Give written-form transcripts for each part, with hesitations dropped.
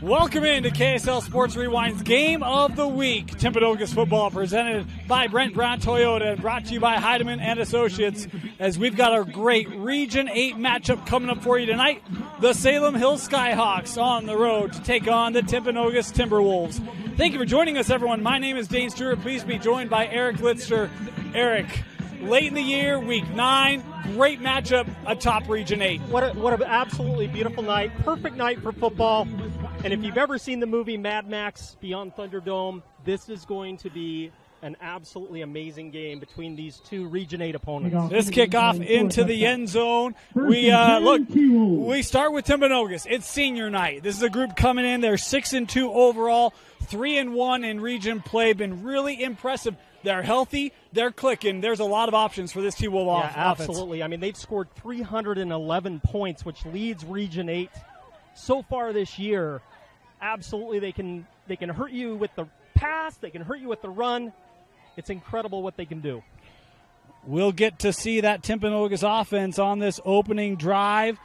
Welcome into KSL Sports Rewind's Game of the Week. Timpanogos football presented by Brent Brown Toyota and brought to you by Heidemann and Associates, as we've got a great Region 8 matchup coming up for you tonight. The Salem Hills Skyhawks on the road to take on the Timpanogos Timberwolves. Thank you for joining us, everyone. My name is Dane Stewart. Please be joined by Eric Litster. Eric, late in the year, week 9, great matchup atop Region 8. What an absolutely beautiful night. Perfect night for football. And if you've ever seen the movie Mad Max Beyond Thunderdome, this is going to be an absolutely amazing game between these two Region 8 opponents. This kickoff into the end zone. We start with Timpanogos. It's senior night. This is a group coming in. They're 6-2 overall, 3-1 in region play. Been really impressive. They're healthy. They're clicking. There's a lot of options for this T-Wolf offense. Yeah, absolutely. I mean, they've scored 311 points, which leads Region 8 so far this year. Absolutely, they can hurt you with the pass. They can hurt you with the run. It's incredible what they can do. We'll get to see that Timpanogos offense on this opening drive.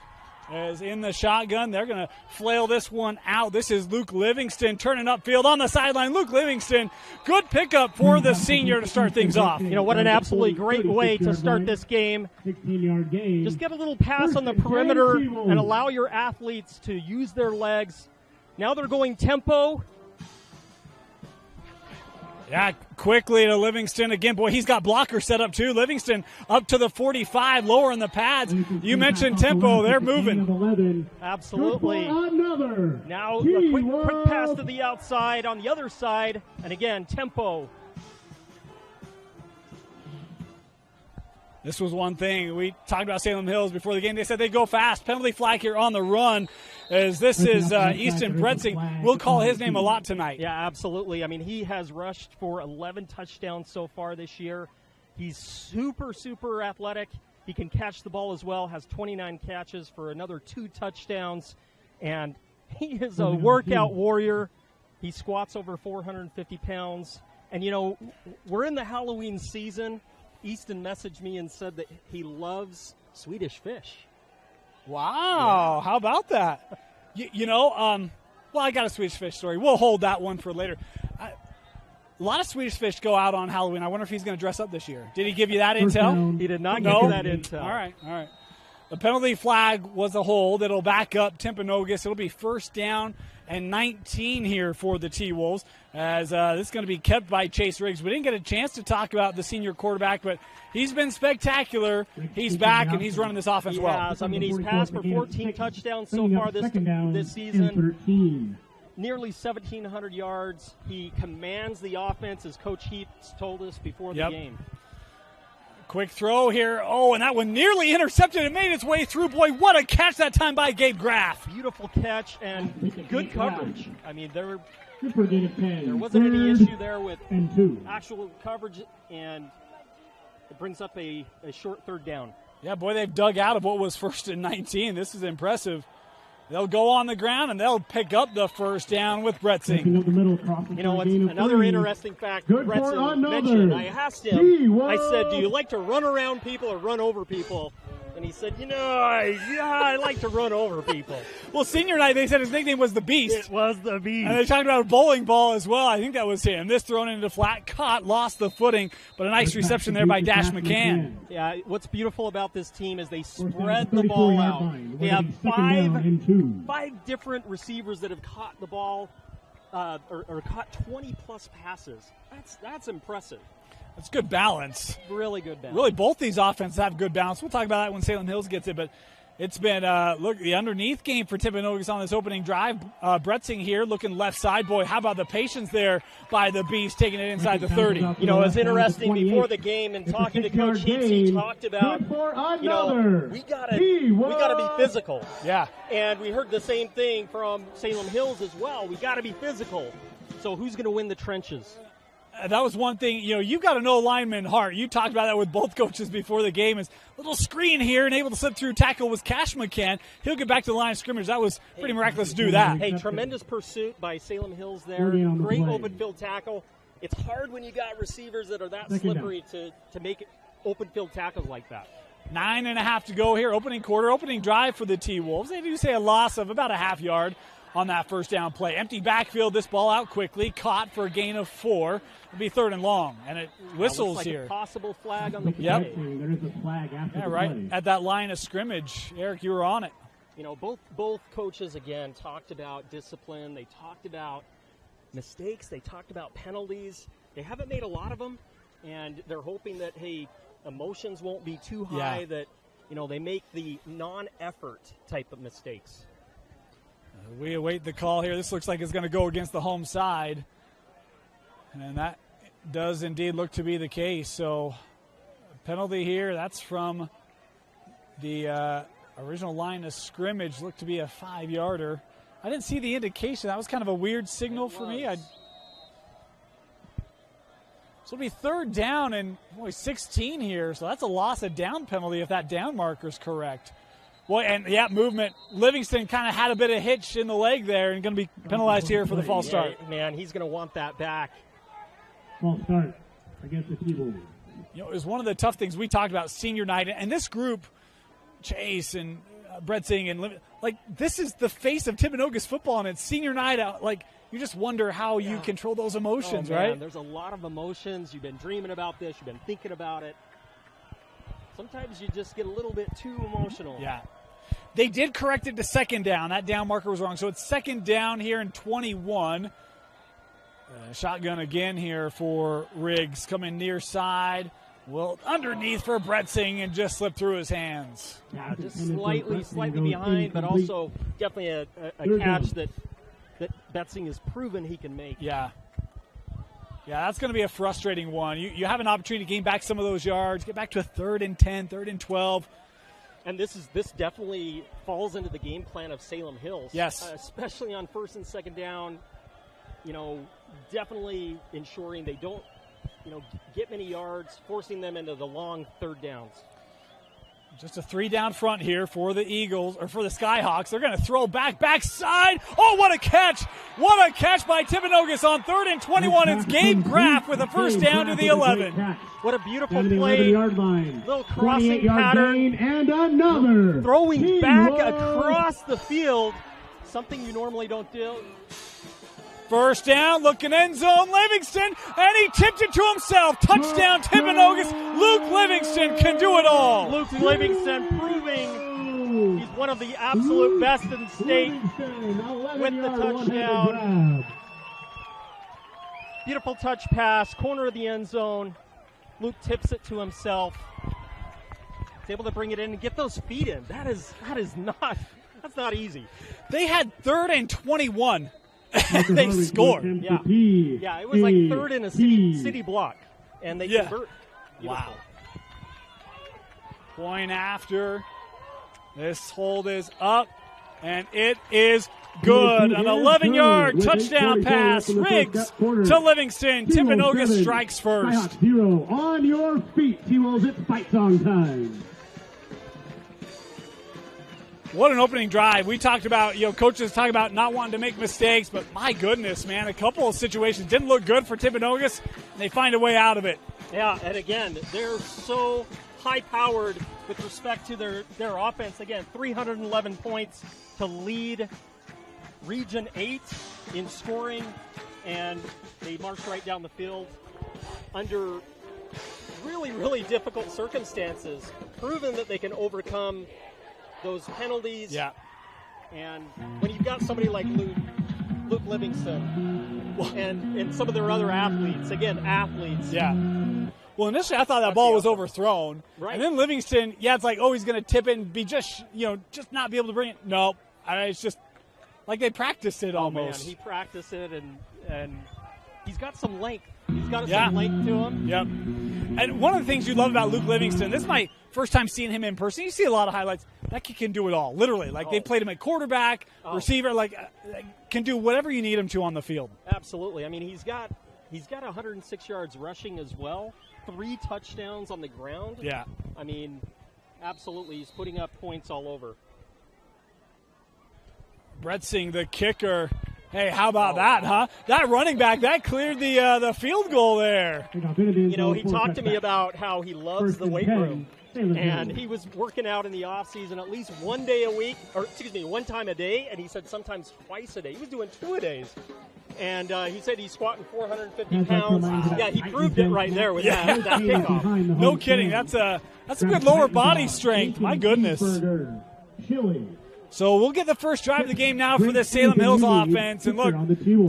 As in the shotgun, they're going to flail this one out. This is Luke Livingston turning upfield on the sideline. Luke Livingston, good pickup for the senior to start things off. You know, what an absolutely great way to start this game. 16-yard gain. Just get a little pass on the perimeter and allow your athletes to use their legs. Now they're going tempo. Yeah, quickly to Livingston again. Boy, he's got blockers set up too. Livingston up to the 45, lower in the pads. You mentioned tempo. They're moving. Absolutely. Now a quick pass to the outside on the other side. And again, tempo. This was one thing. We talked about Salem Hills before the game. They said they go fast. Penalty flag here on the run, as this is Easton Bretzing. We'll call his name a lot tonight. Yeah, absolutely. I mean, he has rushed for 11 touchdowns so far this year. He's super, super athletic. He can catch the ball as well, has 29 catches for another 2 touchdowns. And he is a workout warrior. He squats over 450 pounds. And, you know, we're in the Halloween season. Easton messaged me and said that he loves Swedish fish. Wow, yeah. How about that? Well, I got a Swedish fish story. We'll hold that one for later. A lot of Swedish fish go out on Halloween. I wonder if he's going to dress up this year. Did he give you that intel? He did not give you that intel. All right. The penalty flag was a hold. It'll back up Timpanogos. It'll be first down and 19 here for the T-Wolves, as this is going to be kept by Chase Riggs. We didn't get a chance to talk about the senior quarterback, but he's been spectacular. He's back, and he's running this offense well. Yes, I mean, he's passed for 14 touchdowns so far this season. Nearly 1,700 yards. He commands the offense, as Coach Heaps told us before the game. Quick throw here. Oh, and that one nearly intercepted. It made its way through. Boy, what a catch that time by Gabe Graff. Beautiful catch and good coverage. I mean, there wasn't any issue there with actual coverage, and it brings up a short third down. Yeah, boy, they've dug out of what was first and 19. This is impressive. They'll go on the ground, and they'll pick up the first down with Bretzing. You know, what's another interesting fact Bretzing mentioned. I asked him, I said, do you like to run around people or run over people? And he said, I like to run over people. Well, senior night, they said his nickname was the Beast. It was the Beast. And they talked about a bowling ball as well. I think that was him. This thrown into flat, caught, lost the footing, but a nice reception there by Dash McCann. Yeah, what's beautiful about this team is they spread the ball out. They have five different receivers that have caught the ball or caught 20-plus passes. That's impressive. It's good balance. Really good balance. Really, both these offenses have good balance. We'll talk about that when Salem Hills gets it, but it's been, the underneath game for Timpanogos on this opening drive. Bretzing here looking left side. Boy, how about the patience there by the Beast, taking it inside the 30. You know, it was interesting before the game and talking to Coach Heaps, he talked about, we gotta be physical. Yeah. And we heard the same thing from Salem Hills as well. We got to be physical. So who's going to win the trenches? That was one thing, you've got to know lineman heart. You talked about that with both coaches before the game. Is a little screen here and able to slip through tackle was Cash McCann. He'll get back to the line of scrimmage. That was pretty miraculous to do that. Hey, tremendous pursuit by Salem Hills there. Great open field tackle. It's hard when you got receivers that are that slippery to make open field tackles like that. 9.5 to go here. Opening quarter, opening drive for the T-Wolves. They do say a loss of about a half yard on that first down play. Empty backfield, this ball out quickly, caught for a gain of 4. It'll be 3rd and long, and it whistles like here. A possible flag on the play. Yep. There is a flag after the right play. at that line of scrimmage. Eric, you were on it. Both coaches, again, talked about discipline. They talked about mistakes. They talked about penalties. They haven't made a lot of them, and they're hoping that, hey, emotions won't be too high, that, they make the non-effort type of mistakes. We await the call here. This looks like it's going to go against the home side, and that does indeed look to be the case. So penalty here, that's from the original line of scrimmage, looked to be a 5-yarder. I didn't see the indication. That was kind of a weird signal for me. So it'll be 3rd down and 16 here. So that's a loss of down penalty if that down marker is correct. Movement. Livingston kind of had a bit of hitch in the leg there and going to be penalized here for the false start. Man, he's going to want that back. False start against the Timberwolves. It was one of the tough things we talked about senior night. And this group, Chase and Bretzing and this is the face of Timpanogos football, and it's senior night out. You just wonder how you control those emotions, right? There's a lot of emotions. You've been dreaming about this. You've been thinking about it. Sometimes you just get a little bit too emotional. Yeah. They did correct it to 2nd down. That down marker was wrong. So it's 2nd down here in 21. Shotgun again here for Riggs. Coming near side. Well, underneath for Bretzing and just slipped through his hands. Yeah, just slightly behind, but also definitely a catch that Bretzing has proven he can make. Yeah. Yeah, that's going to be a frustrating one. You have an opportunity to gain back some of those yards, get back to a 3rd and 10, 3rd and 12. And this definitely falls into the game plan of Salem Hills. Yes. Especially on 1st and 2nd down, definitely ensuring they don't, get many yards, forcing them into the long 3rd downs. Just a 3 down front here for the Eagles, or for the Skyhawks. They're going to throw backside. Oh, what a catch! What a catch by Timpanogos on 3rd and 21. It's Gabe Graff with a 1st down to the 11. What a beautiful play. Little crossing pattern. And another. Throwing back across the field. Something you normally don't do. 1st down, looking end zone, Livingston, and he tipped it to himself. Touchdown, Timpanogos. Luke Livingston can do it all. Luke Livingston proving he's one of the absolute best in state with the touchdown. Beautiful touch pass, corner of the end zone. Luke tips it to himself. He's able to bring it in and get those feet in. That's not easy. They had 3rd and 21. They scored. Yeah, it was like 3rd in a city block, and they convert. Wow. Point after. This hold is up, and it is good. An 11-yard touchdown pass. Riggs to Livingston. Timpanogos strikes first. Skyhawks 0 on your feet, T-Wolves. It's fight song time. What an opening drive. We talked about, coaches talk about not wanting to make mistakes, but my goodness, man, a couple of situations didn't look good for Timpanogos, and they find a way out of it. Yeah, and again, they're so high-powered with respect to their offense. Again, 311 points to lead Region 8 in scoring, and they marched right down the field under really, really difficult circumstances, proving that they can overcome those penalties. Yeah. And when you've got somebody like Luke Livingston and some of their other athletes. Yeah. Well, initially I thought that ball was overthrown. Right. And then Livingston, it's like, he's going to tip it and be just not be able to bring it. No. It's just like they practiced it almost. Man, he practiced it, and he's got some length. He's got some length to him. Yep. And one of the things you love about Luke Livingston, this is my first time seeing him in person. You see a lot of highlights. That kid can do it all, literally. They played him at quarterback, receiver, can do whatever you need him to on the field. Absolutely. I mean, he's got 106 yards rushing as well, 3 touchdowns on the ground. Yeah. I mean, absolutely, he's putting up points all over. Bretzing, the kicker. Hey, how about that, huh? That running back, that cleared the field goal there. He talked to me about how he loves the weight room. And he was working out in the off season at least one day a week, one time a day, and he said sometimes twice a day. He was doing 2 a days. And he said he's squatting 450 pounds. Yeah, he proved it right there with that kickoff. No kidding. That's a good lower body strength. My goodness. So we'll get the first drive of the game now for the Salem Hills offense. And look,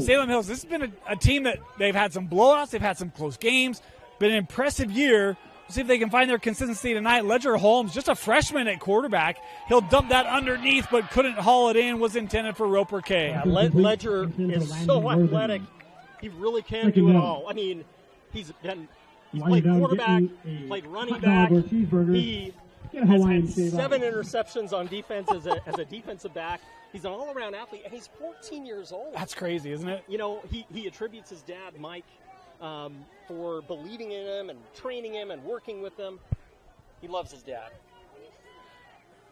Salem Hills, this has been a team that they've had some blowouts. They've had some close games. Been an impressive year. We'll see if they can find their consistency tonight. Ledger Holmes, just a freshman at quarterback. He'll dump that underneath, but couldn't haul it in. Was intended for Roper K. Yeah, Ledger is so athletic. He really can do it all. I mean, he's played quarterback, played running back. He has had 7 interceptions on defense as a defensive back. He's an all-around athlete, and he's 14 years old. That's crazy, isn't it? You know, he attributes his dad, Mike, for believing in him and training him and working with him. He loves his dad.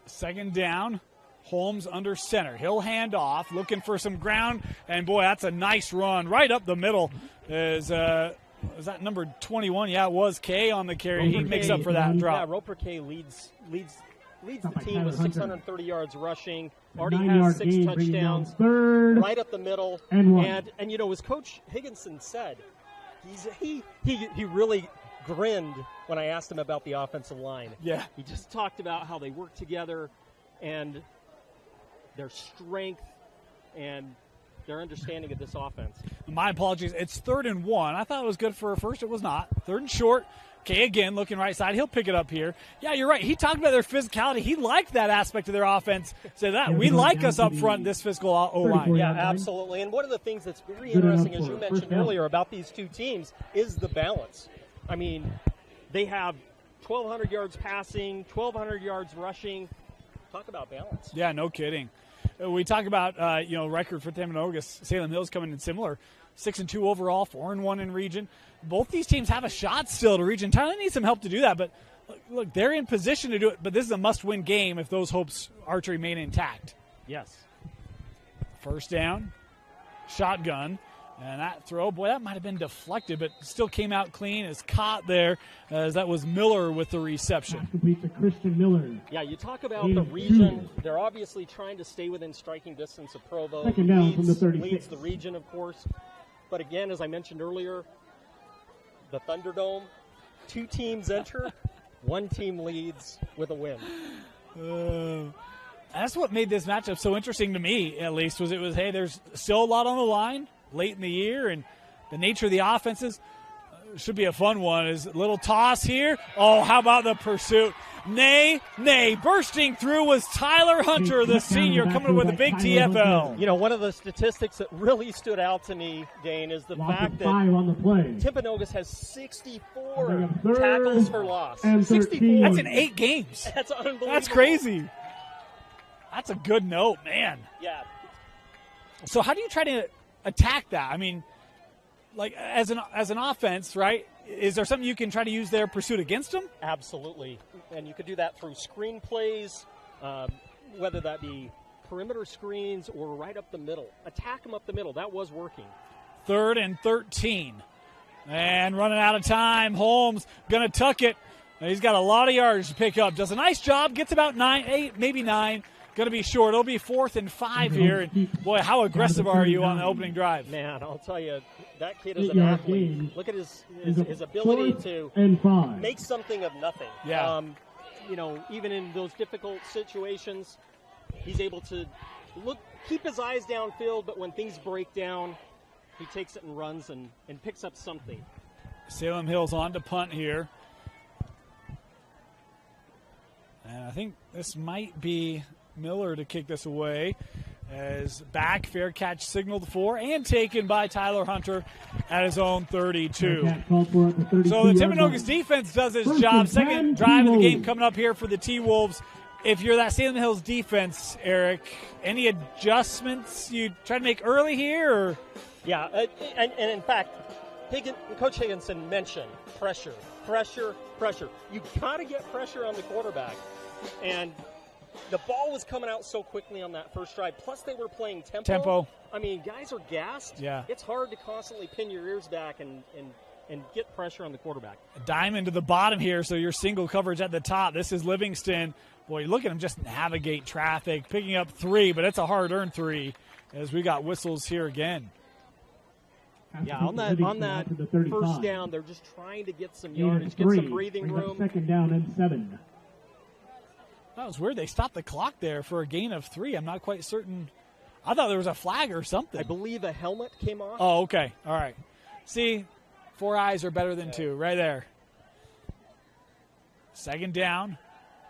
Second down, Holmes under center. He'll hand off, looking for some ground, and boy, that's a nice run right up the middle. Is that number 21? Yeah, it was K on the carry. He makes up for that drop. Yeah, Roper K leads the team with 630 yards rushing. Already has 6 touchdowns. Right up the middle. And you know, as Coach Higginson said, he really grinned when I asked him about the offensive line. Yeah. He just talked about how they work together and their strength and their understanding of this offense. My apologies. It's 3rd and 1. I thought it was good for a first. It was not. 3rd and short. Okay, again, looking right side. He'll pick it up here. Yeah, you're right. He talked about their physicality. He liked that aspect of their offense. Said that we like us up front, this physical O-line. Yeah, absolutely. And one of the things that's very interesting, as you mentioned earlier, about these two teams is the balance. I mean, they have 1,200 yards passing, 1,200 yards rushing. Talk about balance. Yeah, no kidding. We talk about, record for Timpanogos. Salem Hills coming in similar. 6-2 overall, 4-1 in region. Both these teams have a shot still to region. Tyler needs some help to do that, but look, they're in position to do it. But this is a must-win game if those hopes are to remain intact. Yes. First down, shotgun, and that throw, boy, that might have been deflected, but still came out clean. Is caught there as that was Miller with the reception. Complete to Christian Miller. Yeah, you talk about the region. They're obviously trying to stay within striking distance of Provo. Second down from the 36. Leads the region, of course. But again, as I mentioned earlier, the Thunderdome, 2 teams enter, 1 team leads with a win. That's what made this matchup so interesting to me, at least, was hey, there's still a lot on the line late in the year, and the nature of the offenses should be a fun one. Is a little toss here. Oh, how about the pursuit? Nay, bursting through was Tyler Hunter, the senior, coming with a big TFL. You know, one of the statistics that really stood out to me, Dane, is the fact that Timpanogos has 64 tackles for loss. 64. That's in 8 games. That's unbelievable. That's crazy. That's a good note, man. Yeah. So how do you try to attack that? I mean, like as an offense, right? Is there something you can try to use their pursuit against them? Absolutely. And you could do that through screen plays, whether that be perimeter screens or right up the middle. Attack them up the middle. That was working. 3rd and 13. And running out of time. Holmes going to tuck it. He's got a lot of yards to pick up. Does a nice job. Gets about 8, maybe 9. Going to be short. It'll be 4th and 5 here. And boy, how aggressive are you on the opening drive? Man, I'll tell you, that kid is an athlete. Look at his ability to make something of nothing. Yeah. Even in those difficult situations, he's able to keep his eyes downfield, but when things break down, he takes it and runs and picks up something. Salem Hills on to punt here. And I think this might be Miller to kick this away. As back, fair catch signaled for and taken by Tyler Hunter at his own 32. So the Timpanogos defense does its job. Second drive of the game coming up here for the T-Wolves. If you're that Salem Hills defense, Eric, any adjustments you try to make early here? Or? Yeah, and in fact, Coach Higginson mentioned pressure. You got to get pressure on the quarterback. And the ball was coming out so quickly on that first drive. Plus, they were playing tempo. I mean, guys are gassed. Yeah. It's hard to constantly pin your ears back and and get pressure on the quarterback. A diamond to the bottom here, so your single coverage at the top. This is Livingston. Boy, look at him just navigate traffic, picking up 3, but it's a hard-earned 3 as we got whistles here again. Yeah, on that first down, they're just trying to get some yardage, get some breathing room. Second down and 7. That was weird. They stopped the clock there for a gain of 3. I'm not quite certain. I thought there was a flag or something. I believe a helmet came off. Oh, okay. All right. See, 4 eyes are better than 2 right there. Second down.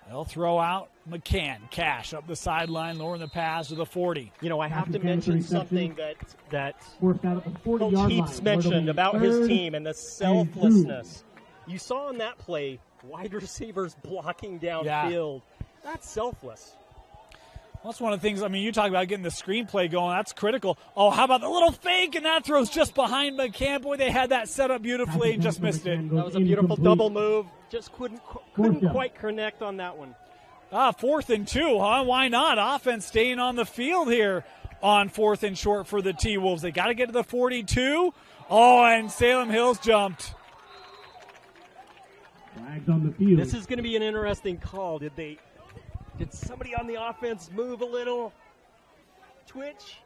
They'll throw out McCann. Cash up the sideline, lowering the pass to the 40. You know, I have to mention something that Coach Heaps mentioned about his team and the selflessness. You saw in that play, wide receivers blocking downfield. That's selfless. Well, that's one of the things, I mean, you talk about getting the screenplay going. That's critical. Oh, how about the little fake? And that throws just behind McCann. Boy, they had that set up beautifully and just missed it. That was a beautiful double move. Just couldn't quite connect on that one. 4th and 2, huh? Why not? Offense staying on the field here on 4th and short for the T-Wolves. They got to get to the 42. Oh, and Salem Hills jumped. Flags on the field. This is going to be an interesting call. Did somebody on the offense move a little? Twitch?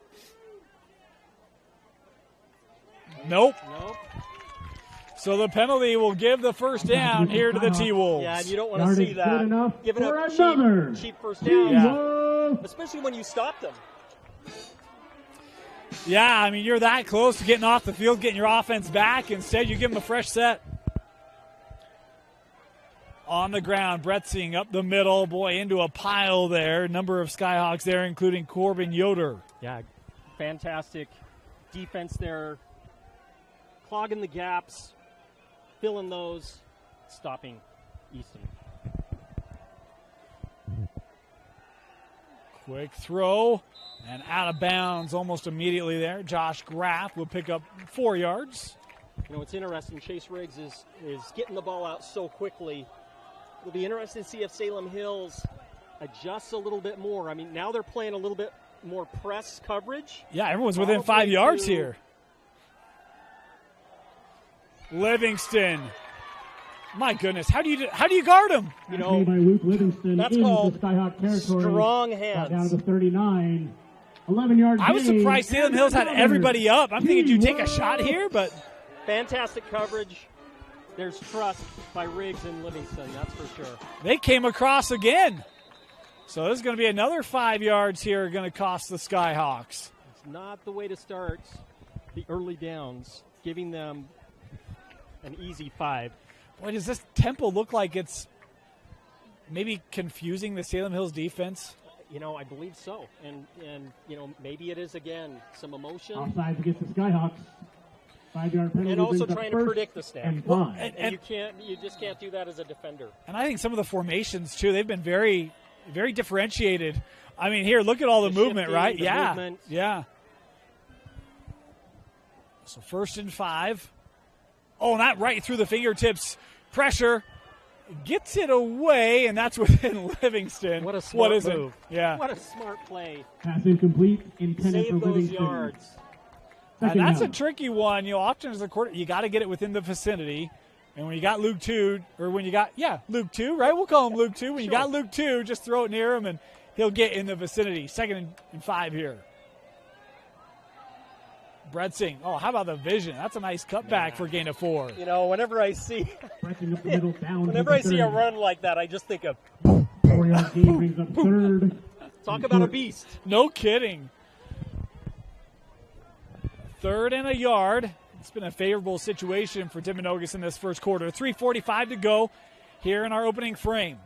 Nope. So the penalty will give the first down here to the T-Wolves. Yeah, and you don't want to see that. Giving up cheap first down. Yeah. Especially when you stop them. Yeah, I mean, you're that close to getting off the field, getting your offense back. Instead, you give them a fresh set. On the ground, Bretzing up the middle. Boy, into a pile there. Number of Skyhawks there, including Corbin Yoder. Yeah, fantastic defense there. Clogging the gaps, filling those, stopping Easton. Quick throw, and out of bounds almost immediately there. Josh Graff will pick up 4 yards. You know, it's interesting. Chase Riggs is getting the ball out so quickly. It'll be interesting to see if Salem Hills adjusts a little bit more. I mean, now they're playing a little bit more press coverage. Yeah, everyone's within 5 yards here. Livingston. My goodness, how do you guard him? You know, by Luke Livingston that's called Skyhawk territory. Strong hands. Down to the 39. 11-yard I was surprised Salem Hills had everybody up. I'm thinking, do you take a shot here? But fantastic coverage. There's trust by Riggs and Livingston, that's for sure. They came across again. So this is going to be another 5 yards here, going to cost the Skyhawks. It's not the way to start the early downs, giving them an easy 5. Boy, does this tempo look like it's maybe confusing the Salem Hills defense? You know, I believe so. And you know, maybe it is, again, some emotion. Offsides against the Skyhawks. 5-yard penalty. And also trying to predict the snap. And you just can't do that as a defender. And I think some of the formations, too, they've been very, very differentiated. I mean, here, look at all the movement, shifting, right? The yeah. movement. Yeah. So 1st and 5. Oh, not right through the fingertips. Pressure. Gets it away, and that's within Livingston. What a smart move. Yeah. What a smart play. Pass incomplete. Intended Save for those Livingston. yards. And that's a tricky one. You know, often as a quarter, you got to get it within the vicinity. And when you got Luke 2, or when you got, Luke 2, right? We'll call him Luke 2. When you got Luke 2, just throw it near him, and he'll get in the vicinity. 2nd and 5 here. Bretzing. Oh, how about the vision? That's a nice cutback for gain of 4. You know, whenever I see whenever I see a run like that, I just think of 4-yard gain brings up 3rd. Talk about a beast. No kidding. 3rd and a yard. It's been a favorable situation for Timpanogos in this first quarter. 3:45 to go here in our opening frame.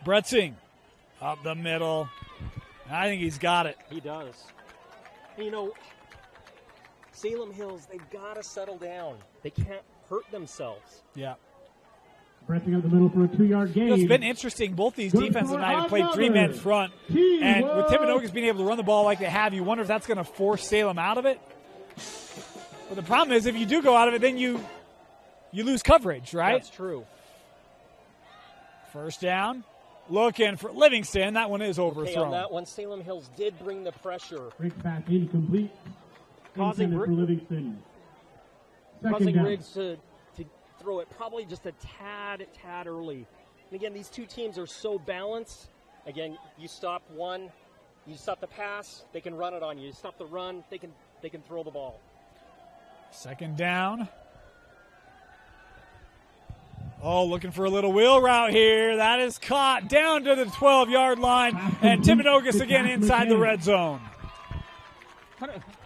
Bretzing up the middle. I think he's got it. He does. And you know, Salem Hills, they've got to settle down. They can't hurt themselves. Yeah. Bretzing up the middle for a 2-yard gain. It's been interesting. Both these defenses tonight have played 3-man front. And with Timpanogos being able to run the ball like they have, you wonder if that's going to force Salem out of it. But the problem is if you do go out of it, then you lose coverage, right? That's true. 1st down. Looking for Livingston. That one is overthrown. Okay, on that one, Salem Hills did bring the pressure. Break back incomplete. Causing for Livingston. causing down. Riggs to throw it probably just a tad early. And again, these two teams are so balanced. Again, you stop one, you stop the pass, they can run it on you. You stop the run, they can throw the ball. 2nd down. Oh, looking for a little wheel route here. That is caught down to the 12-yard line, and Timpanogos again inside the red zone.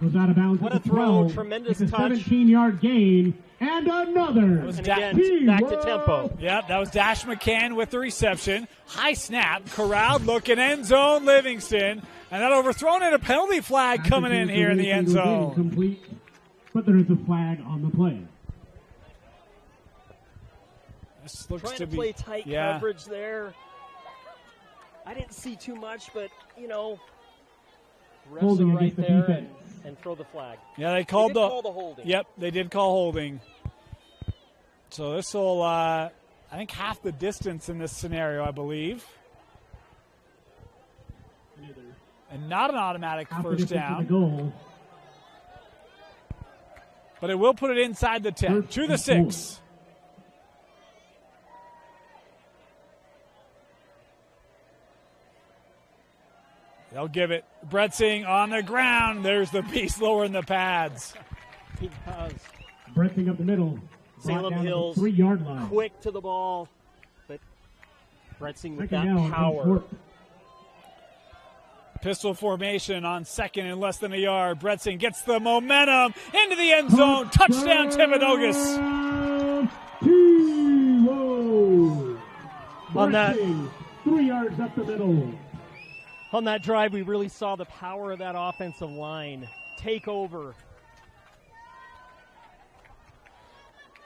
Goes out of bounds. What at a the throw, 12. tremendous It's a touch. 17-yard gain, and another. And again, back to tempo. Yep, that was Dash McCann with the reception. High snap, corralled, looking end zone, Livingston. And that overthrown and a penalty flag coming in here in the end zone. Complete, but there is a flag on the play. This looks Trying to to be, play tight coverage there. I didn't see too much, but, refs Holding are right against the there defense. and throw the flag. Yeah, they called They did call the holding. Yep, they did call holding. So this will, I think, half the distance in this scenario, I believe. And not an automatic first down. Goal. But it will put it inside the 10, to the 6. They'll give it. Bretzing on the ground. There's the piece lowering the pads. He does. Bretzing up the middle. Salem Hills 3-yard line. quick to the ball, but Bretzing with 2nd that down, power. short. Pistol formation on 2nd and less than a yard. Bretzing gets the momentum into the end zone. Touchdown, Timpanogos. Whoa. On that- Bretzing, 3 yards up the middle. On that drive, we really saw the power of that offensive line take over.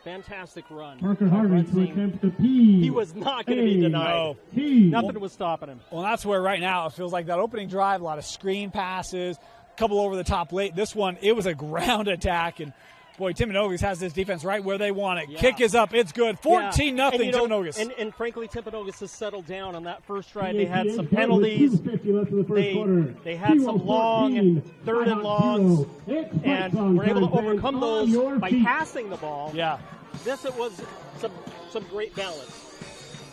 Fantastic run. Parker Harvey to Bretzing. attempt the P. He was not going to be denied. No. T. Nothing was stopping him. Well, that's where right now it feels like that opening drive, a lot of screen passes, a couple over the top late. This one, it was a ground attack, and boy, Timpanogos has this defense right where they want it. Yeah. Kick is up. It's good. 14-0 Timpanogos. And frankly, Timpanogos has settled down on that first drive. They They had some with penalties. 2:50 left in the first quarter. They had some long 14, third and Skyhawks longs, 0. It's and fights on were able to time, overcome fans. those On your by feet. passing the ball. Yeah. This it was some great balance.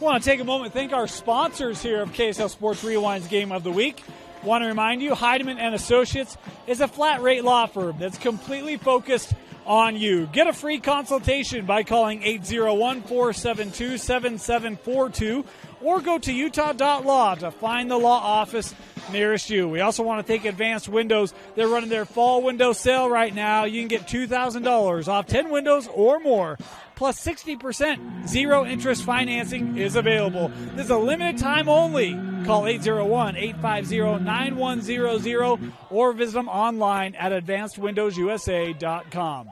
Want to take a moment and thank our sponsors here of KSL Sports Rewind's Game of the Week. Want to remind you, Heidemann and Associates is a flat rate law firm that's completely focused on you. Get a free consultation by calling 801-472-7742 or go to utah.law to find the law office nearest you. We also want to thank Advanced Windows. They're running their fall window sale right now. You can get $2,000 off 10 windows or more. Plus 60% zero interest financing is available. This is a limited time only. Call 801-850-9100 or visit them online at advancedwindowsusa.com.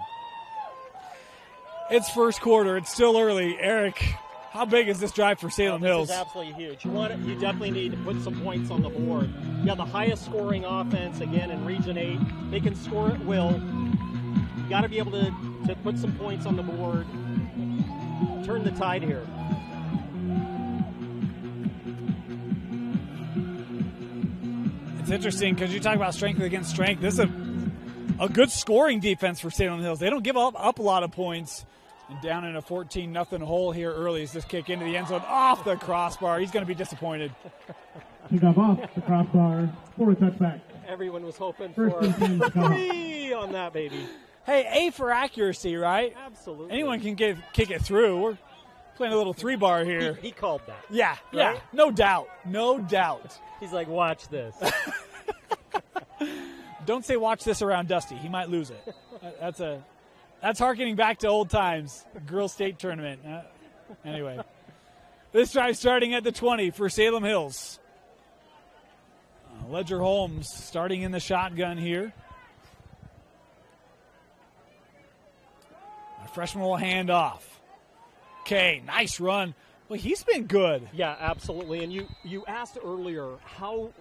It's first quarter. It's still early. Eric, how big is this drive for Salem Hills? This is absolutely huge. You definitely need to put some points on the board. You have the highest scoring offense again in Region 8. They can score at will. You got to be able to put some points on the board. Turn the tide here. It's interesting because you talk about strength against strength. This is a good scoring defense for Salem Hills. They don't give up a lot of points. And down in a 14-0 hole here early is this kick into the end zone off the crossbar. He's going to be disappointed. Kick off the crossbar for a touchback. Everyone was hoping First for and 10, three on that, baby. Hey, A for accuracy, right? Absolutely. Anyone can kick it through. We're playing a little three-bar here. He called that. Yeah, yeah, Right? no doubt. No doubt. He's like, watch this. Don't say watch this around Dusty. He might lose it. That's harkening back to old times. Girls State Tournament. Anyway. This drive starting at the 20 for Salem Hills. Ledger Holmes starting in the shotgun here. A freshman will hand off. Okay, nice run. Well, he's been good. Yeah, absolutely. And you asked earlier, how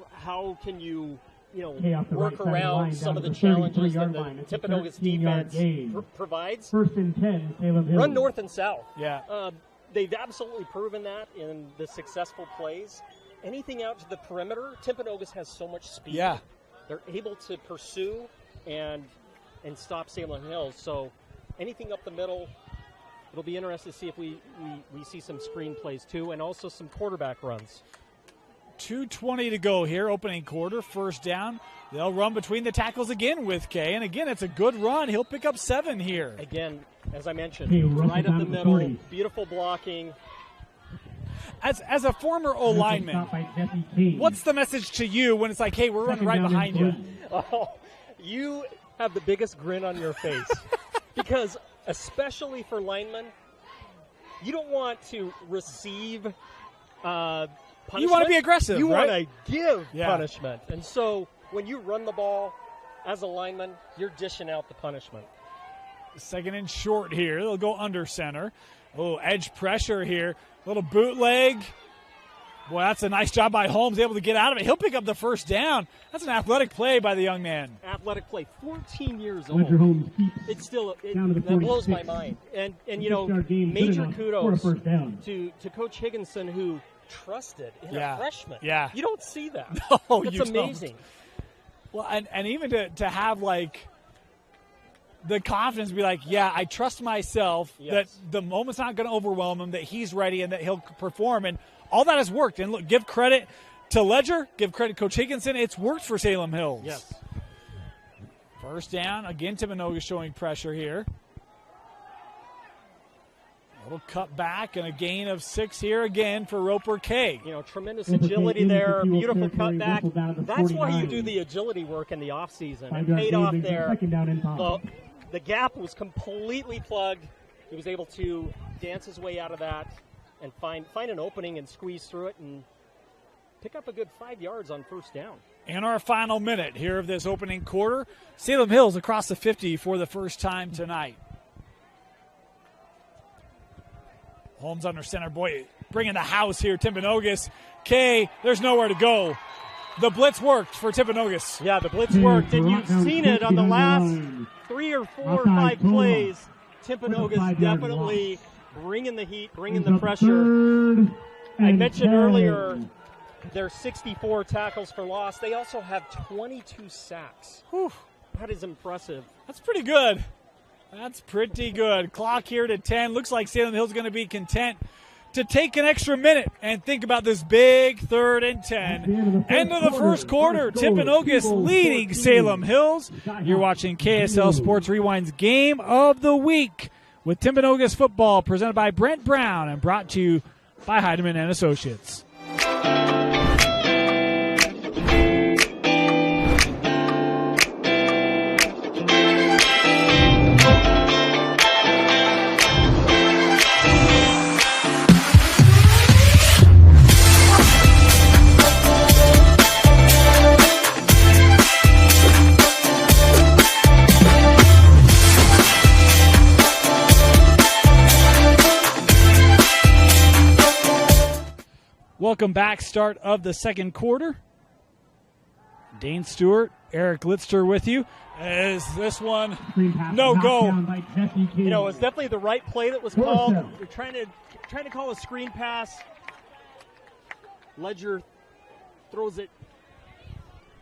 can you Okay, off the work right side of the around line, some down of to the the challenges that 33-yard the line. It's a Timpanogos 13-yard defense gain. provides? First and 10, Salem Hills. Run north and south. Yeah. They've absolutely proven that in the successful plays. Anything out to the perimeter, Timpanogos has so much speed. Yeah. They're able to pursue and stop Salem Hills. So anything up the middle. It'll be interesting to see if we see some screen plays too, and also some quarterback runs. 2:20 to go here, opening quarter, first down. They'll run between the tackles again with Kay, and again, it's a good run. He'll pick up 7 here. Again, as I mentioned, right up the middle, beautiful blocking. As a former O-lineman, what's the message to you when it's like, hey, we're running right behind you? Oh, you have the biggest grin on your face. Because especially for linemen, you don't want to receive punishment. You want to be aggressive, You right? want to give punishment. And so when you run the ball as a lineman, you're dishing out the punishment. Second and short here. They'll go under center. Oh, edge pressure here. Little bootleg. Boy, that's a nice job by Holmes, able to get out of it. He'll pick up the first down. That's an athletic play by the young man. Athletic play, 14 years old. It's still that blows my mind. And you know, major kudos to Coach Higginson, who trusted in a freshman. Yeah, you don't see that. No, that's amazing. Well, and even to have like the confidence to be like, yeah, I trust myself that the moment's not going to overwhelm him, that he's ready and that he'll perform. And all that has worked. And look, give credit to Ledger, give credit to Coach Higginson. It's worked for Salem Hills. Yes. First down. Again, Timpanogos showing pressure here. A little cut back and a gain of 6 here again for Roper K. You know, tremendous agility there, beautiful cutback. That's why you do the agility work in the offseason. It paid off there. The gap was completely plugged. He was able to dance his way out of that and find an opening and squeeze through it and pick up a good 5 yards on first down. In our final minute here of this opening quarter, Salem Hills across the 50 for the first time tonight. Holmes under center. Boy, bringing the house here, Timpanogos. Kay, there's nowhere to go. The blitz worked for Timpanogos. Yeah, the blitz worked, and you've seen it on the last 3 or 4 or 5 plays. Timpanogos definitely bringing the heat, bringing the pressure. I mentioned earlier their 64 tackles for loss. They also have 22 sacks. Whew. That is impressive. That's pretty good. That's pretty good. Clock here to 10. Looks like Salem Hills going to be content to take an extra minute and think about this big 3rd and 10. End of the first quarter. Timpanogos leading Salem Hills. You're watching KSL Sports Rewind's Game of the Week with Timpanogos football, presented by Brent Brown and brought to you by Heidemann and Associates. Welcome back. Start of the second quarter. Dane Stewart, Eric Litzter with you. Is this one no go? You know, it's definitely the right play that was called. They're trying to call a screen pass. Ledger throws it,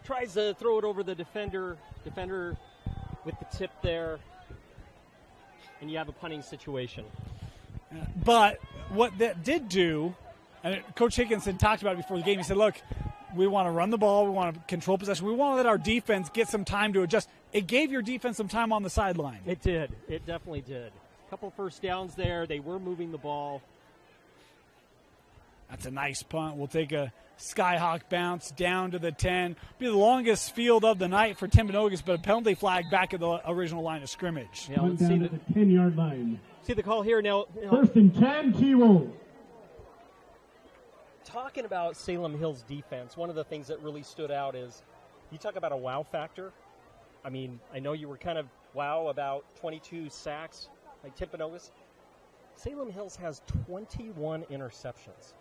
tries to throw it over the defender. Defender with the tip there, and you have a punting situation. But what that did do, and Coach Higginson talked about it before the game, he said, look, we want to run the ball, we want to control possession, we want to let our defense get some time to adjust. It gave your defense some time on the sideline. It did. It definitely did. A couple first downs there. They were moving the ball. That's a nice punt. We'll take a Skyhawk bounce down to the 10. Be the longest field of the night for Timpanogos, but a penalty flag back at the original line of scrimmage. Yeah, let's see the 10-yard line. See the call here now. First and 10, T-Wolves. Talking about Salem Hills defense, one of the things that really stood out is you talk about a wow factor. I mean, I know you were kind of wow about 22 sacks like Timpanogos. Salem Hills has 21 interceptions.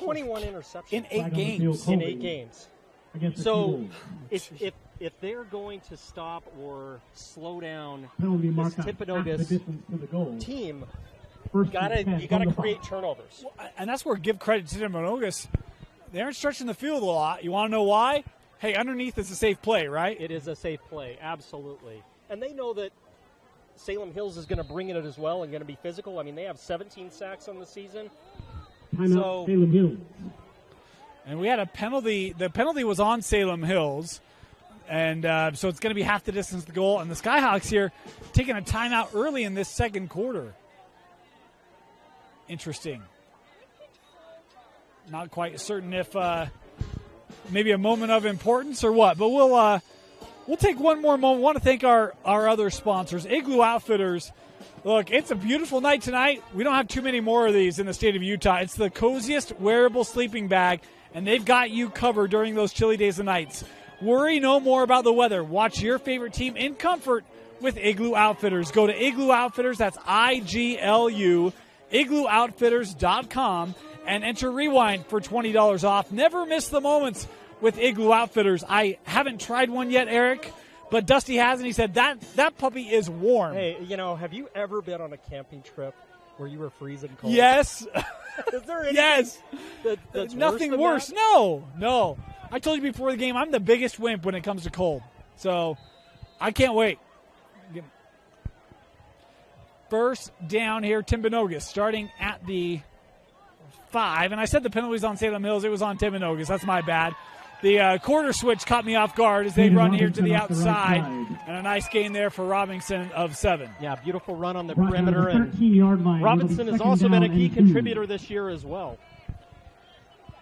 21 interceptions. In 8 games. In 8 games. So if they're going to stop or slow down this Timpanogos team, you gotta create turnovers. Well, and that's where give credit to Timpanogos. They aren't stretching the field a lot. You want to know why? Hey, underneath is a safe play, right? It is a safe play, absolutely. And they know that Salem Hills is going to bring it as well and going to be physical. I mean, they have 17 sacks on the season. Timeout, Salem Hills. And we had a penalty. The penalty was on Salem Hills. And so it's going to be half the distance to the goal. And the Skyhawks here taking a timeout early in this second quarter. Interesting. Not quite certain if maybe a moment of importance or what. But we'll take one more moment. Want to thank our other sponsors. Igloo Outfitters. Look, it's a beautiful night tonight. We don't have too many more of these in the state of Utah. It's the coziest wearable sleeping bag, and they've got you covered during those chilly days and nights. Worry no more about the weather. Watch your favorite team in comfort with Igloo Outfitters. Go to Igloo Outfitters, that's IGLU, iglooOutfitters.com, and enter Rewind for $20 off. Never miss the moments with Igloo Outfitters. I haven't tried one yet, Eric, but Dusty has, and he said that puppy is warm. Hey, have you ever been on a camping trip where you were freezing cold? Yes. Is there anything yes. that's nothing worse? No. I told you before the game, I'm the biggest wimp when it comes to cold. So I can't wait. First down here, Timpanogos starting at the 5. And I said the penalty's on Salem Hills. It was on Timpanogos. That's my bad. The quarter switch caught me off guard as they run here to the outside. And a nice gain there for Robinson of 7. Yeah, beautiful run on the perimeter. And Robinson has also been a key contributor this year as well.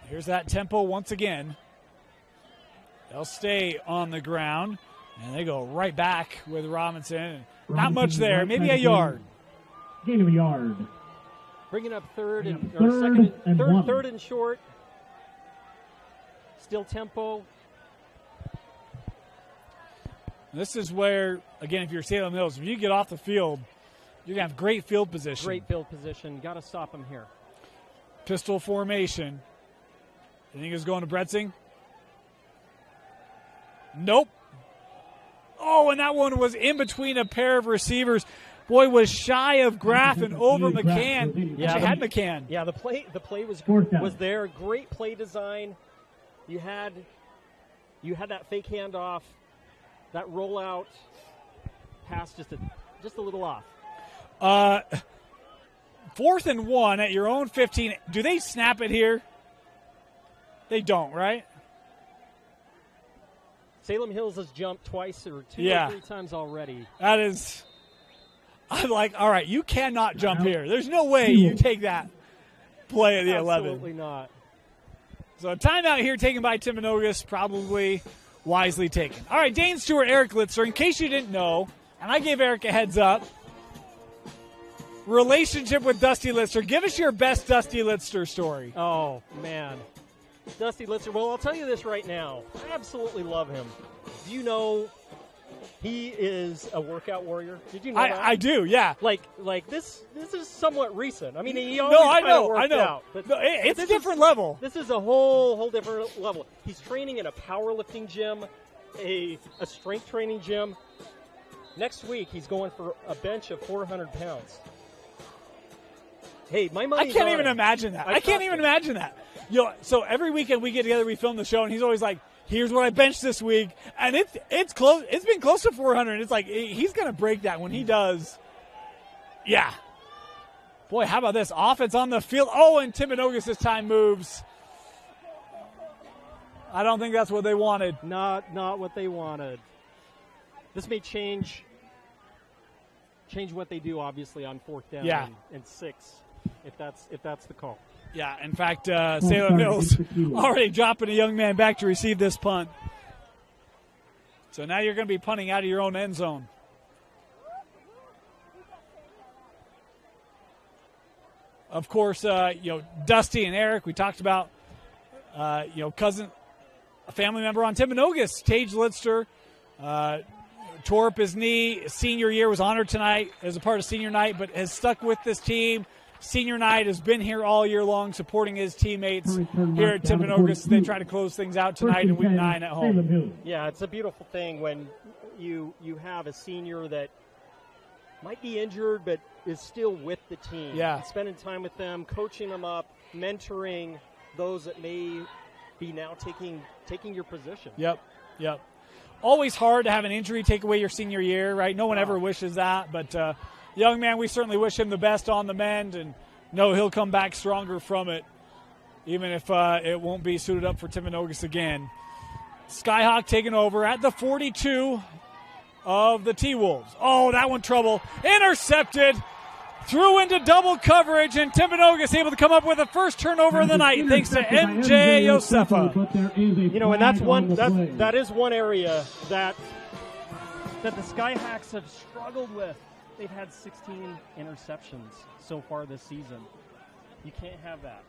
Here's that tempo once again. They'll stay on the ground, and they go right back with Robinson. Not much there, maybe a yard. Gain of a yard. Bringing up third and short. Still tempo. This is where, again, if you're Salem Hills, if you get off the field, you're going to have great field position. Great field position. Got to stop him here. Pistol formation. You think it's going to Bretzing? Nope. Oh, and that one was in between a pair of receivers. Boy, was shy of Graff and over McCann. Yeah, had McCann. Yeah, the play was there. Great play design. You had that fake handoff, that rollout pass just a little off. 4th and 1 at your own 15. Do they snap it here? They don't, right? Salem Hills has jumped twice or two or 3 times already. That is, I'm like, all right, you cannot jump here. There's no way you take that play at the 11. Absolutely not. So a timeout here taken by Timpanogos, probably wisely taken. All right, Dane Stewart, Eric Litzer. In case you didn't know, and I gave Eric a heads up, relationship with Dusty Litzer. Give us your best Dusty Litzer story. Oh, man. Dusty Litzer. Well, I'll tell you this right now. I absolutely love him. Do you know he is a workout warrior? Did you know that? I do, yeah. Like this is somewhat recent. I mean, he always kind of worked out. But no, it's a different level. This is a whole different level. He's training in a powerlifting gym, a strength training gym. Next week, he's going for a bench of 400 pounds. Hey, my money's I can't even imagine that. I can't even imagine that. So every weekend we get together, we film the show, and he's always like, here's what I benched this week. And it's close. It's been close to 400. It's like he's going to break that when he does. Yeah. Boy, how about this? Offense on the field. Oh, and Timpanogos this time moves. I don't think that's what they wanted. Not what they wanted. This may change what they do, obviously, on 4th down and 6, if that's the call. Yeah, in fact, Salem Hills already dropping a young man back to receive this punt. So now you're going to be punting out of your own end zone. Of course, Dusty and Eric, we talked about, cousin, a family member on Timpanogos, Tage Litzer, tore up his knee. Senior year, was honored tonight as a part of senior night, but has stuck with this team. Senior night, has been here all year long supporting his teammates here at Timpanogos. They try to close things out tonight in week 9 at home. Yeah, it's a beautiful thing when you have a senior that might be injured but is still with the team. Yeah. Spending time with them, coaching them up, mentoring those that may be now taking your position. Yep. always hard to have an injury take away your senior year, right? No one ever wishes that. But young man, we certainly wish him the best on the mend, and know he'll come back stronger from it, even if it won't be suited up for Timpanogos again. Skyhawk taking over at the 42 of the T-Wolves. Oh, that one trouble. Intercepted. Threw into double coverage, and Timpanogos able to come up with the first turnover of the night thanks to MJ Josefa. You know, and that's one that is one area that the Skyhawks have struggled with. They've had 16 interceptions so far this season. You can't have that.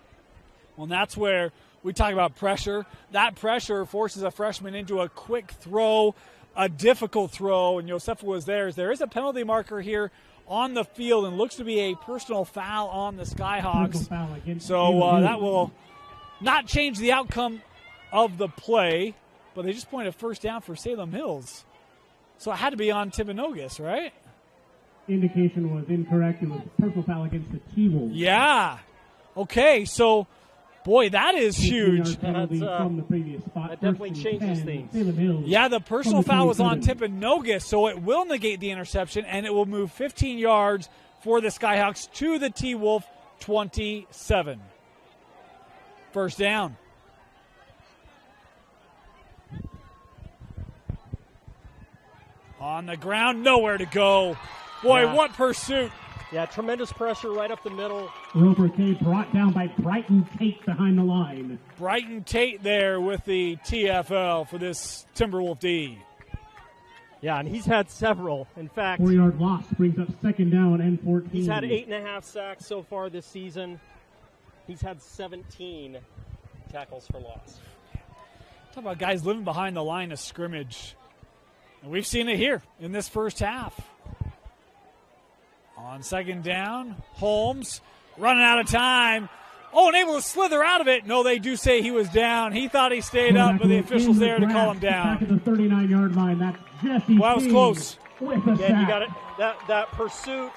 Well, that's where we talk about pressure. That pressure forces a freshman into a quick throw, a difficult throw, and Josefa was there. There is a penalty marker here on the field, and looks to be a personal foul on the Skyhawks. So that will not change the outcome of the play, but they just pointed first down for Salem Hills. So it had to be on Timpanogos, right? Indication was incorrect. It was personal foul against the T-Wolves. Yeah. Okay, so, boy, that is huge. That definitely changes things. Yeah, the personal foul was on Timpanogos, so it will negate the interception, and it will move 15 yards for the Skyhawks to the T-Wolf 27. First down. On the ground, nowhere to go. Boy, what pursuit. Yeah, tremendous pressure right up the middle. Roper K brought down by Brighton Tate behind the line. Brighton Tate there with the TFL for this Timberwolf D. Yeah, and he's had several. In fact, 4-yard loss brings up second down and 14. He's had 8.5 sacks so far this season. He's had 17 tackles for loss. Talk about guys living behind the line of scrimmage. And we've seen it here in this first half. On second down, Holmes running out of time. Oh, and able to slither out of it. No, they do say he was down. He thought he stayed up, but the official's there to call him down. Back at the 39-yard line. That's Jesse. Well, that was close. Yeah, you got it. That pursuit.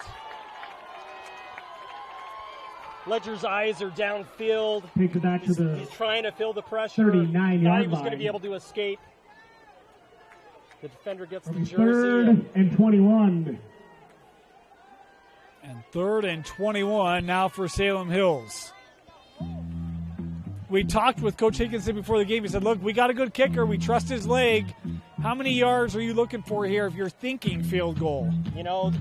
Ledger's eyes are downfield. Takes it back to the he's trying to feel the pressure. 39-yard line. Thought he was going to be able to escape. The defender gets the jersey. Third and 21. And 3rd and 21 now for Salem Hills. We talked with Coach Higginson before the game. He said, look, we got a good kicker. We trust his leg. How many yards are you looking for here if you're thinking field goal? You know,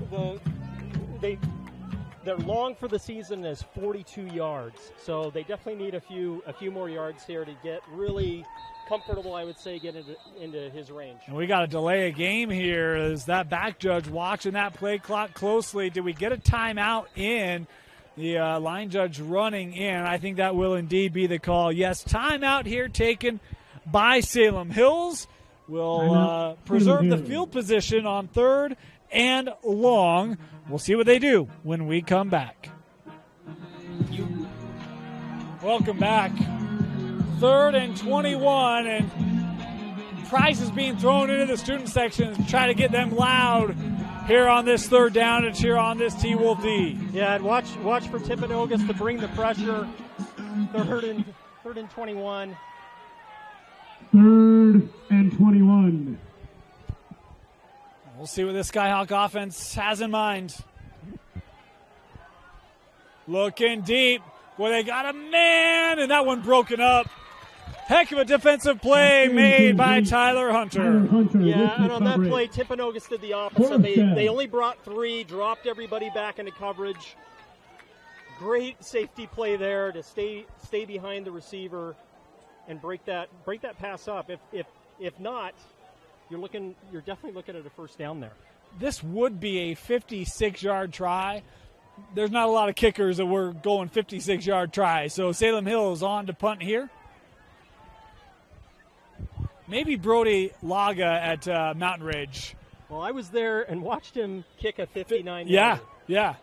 their long for the season is 42 yards. So they definitely need a few more yards here to get really comfortable, I would say, get into his range. And we got to delay a game here. Is that back judge watching that play clock closely? Did we get a timeout in? The line judge running in. I think that will indeed be the call. Yes, timeout here taken by Salem Hills. Will preserve the field position on 3rd and long. We'll see what they do when we come back. Welcome back. 3rd and 21, and prizes being thrown into the student section to try to get them loud here on this 3rd down and cheer on this T-Wolf D. Yeah, and watch for Timpanogos to bring the pressure. 3rd and 21. 3rd and 21. We'll see what this Skyhawk offense has in mind. Looking deep. Boy, they got a man, and that one broken up. Heck of a defensive play made by Tyler Hunter. Yeah, and on that play, Timpanogos did the opposite. They only brought 3, dropped everybody back into coverage. Great safety play there to stay behind the receiver and break that pass up. If not, you're definitely looking at a first down there. This would be a 56-yard try. There's not a lot of kickers that were going 56-yard tries. So Salem Hills on to punt here. Maybe Brody Laga at Mountain Ridge. Well, I was there and watched him kick a 59-yarder. Yeah.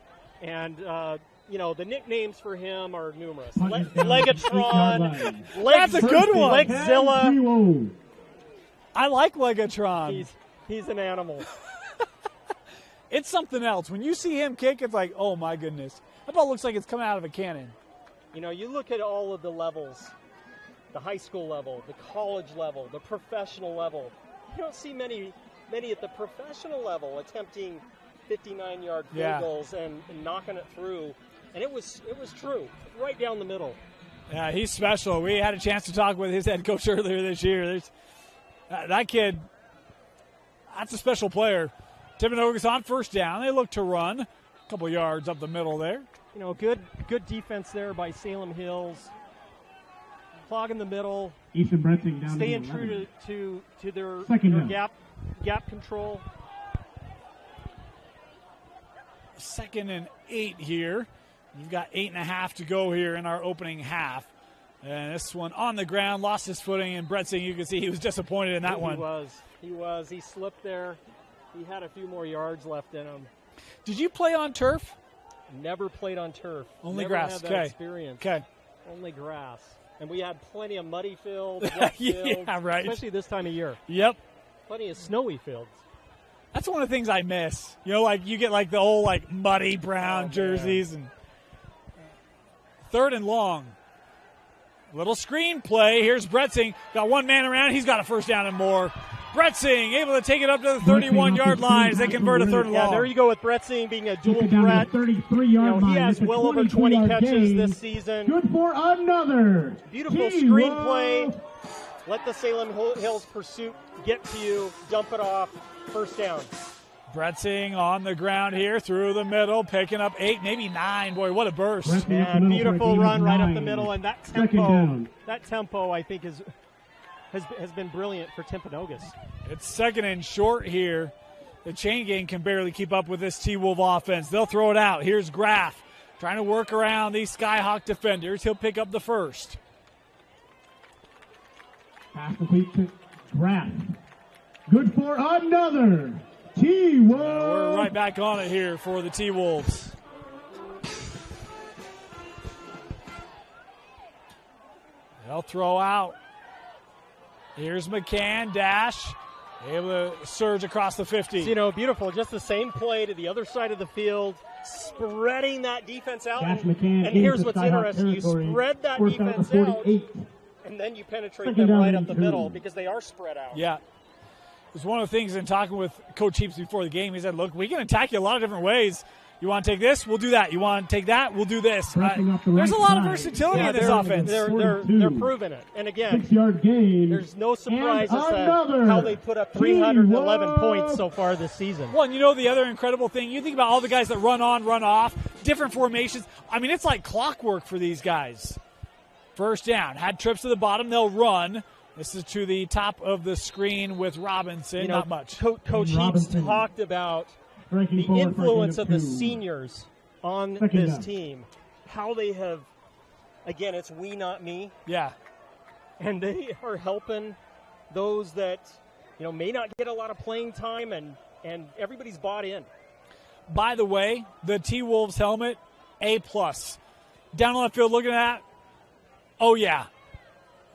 And, the nicknames for him are numerous. Legatron. That's a good one. Legzilla. I like Legatron. He's an animal. It's something else. When you see him kick, it's like, oh, my goodness. That ball looks like it's coming out of a cannon. You look at all of the levels. The high school level, the college level, the professional level. don't see many at the professional level attempting 59-yard field goals and knocking it through. And it was true, right down the middle. Yeah, he's special. We had a chance to talk with his head coach earlier this year. That kid, that's a special player. Timpanogos on first down. They look to run a couple yards up the middle there. Good defense there by Salem Hills. Clogging the middle. Ethan Bretsing down staying to true to their gap control. 2nd and 8 here. You've got 8.5 to go here in our opening half. And this one on the ground, lost his footing, and Bretsing, you can see he was disappointed in that one. He was. He slipped there. He had a few more yards left in him. Did you play on turf? Never played on turf. Only Never grass. Had that experience. Okay. Only grass. And we had plenty of muddy fields, wet fields, yeah, right. especially this time of year. Yep. Plenty of snowy fields. That's one of the things I miss. Like you get like the old like muddy brown jerseys. And 3rd and long. Little screen play. Here's Bretsing. Got one man around. He's got a first down and more. Bretsing able to take it up to the 31-yard line as they convert a 3rd and long. Yeah, there you go with Bretsing being a dual threat. 33-yard line. He has well over 20 catches this season. Good for another. Beautiful screen play. Let the Salem Hills pursuit get to you. Dump it off. First down. Bretsing on the ground here through the middle, picking up 8, maybe 9. Boy, what a burst. Yeah, beautiful run right up the middle, and that tempo I think has been brilliant for Timpanogos. It's 2nd and short here. The chain gang can barely keep up with this T-Wolf offense. They'll throw it out. Here's Graff trying to work around these Skyhawk defenders. He'll pick up the first. Pass complete to Graff. Good for another. T-Wolves. We're right back on it here for the T-Wolves. They'll throw out. Here's McCann, dash. Able to surge across the 50. Beautiful. Just the same play to the other side of the field, spreading that defense out. And here's what's interesting. You spread that defense out, and then you penetrate them right up the middle because they are spread out. Yeah. It was one of the things in talking with Coach Heaps before the game. He said, look, we can attack you a lot of different ways. You want to take this? We'll do that. You want to take that? We'll do this. There's a lot of versatility in this offense. They're proving it. And again, 6-yard gain. There's no surprise as to how they put up 311 points so far this season. Well, and the other incredible thing, you think about all the guys that run on, run off, different formations. I mean, it's like clockwork for these guys. First down. Had trips to the bottom. They'll run. This is to the top of the screen with Robinson. Not much. Coach Heaps talked about the influence of the seniors on this team. How they have, again, it's we, not me. Yeah. And they are helping those that, may not get a lot of playing time, and everybody's bought in. By the way, the T-Wolves helmet, A+. Down on the field looking at, oh, yeah.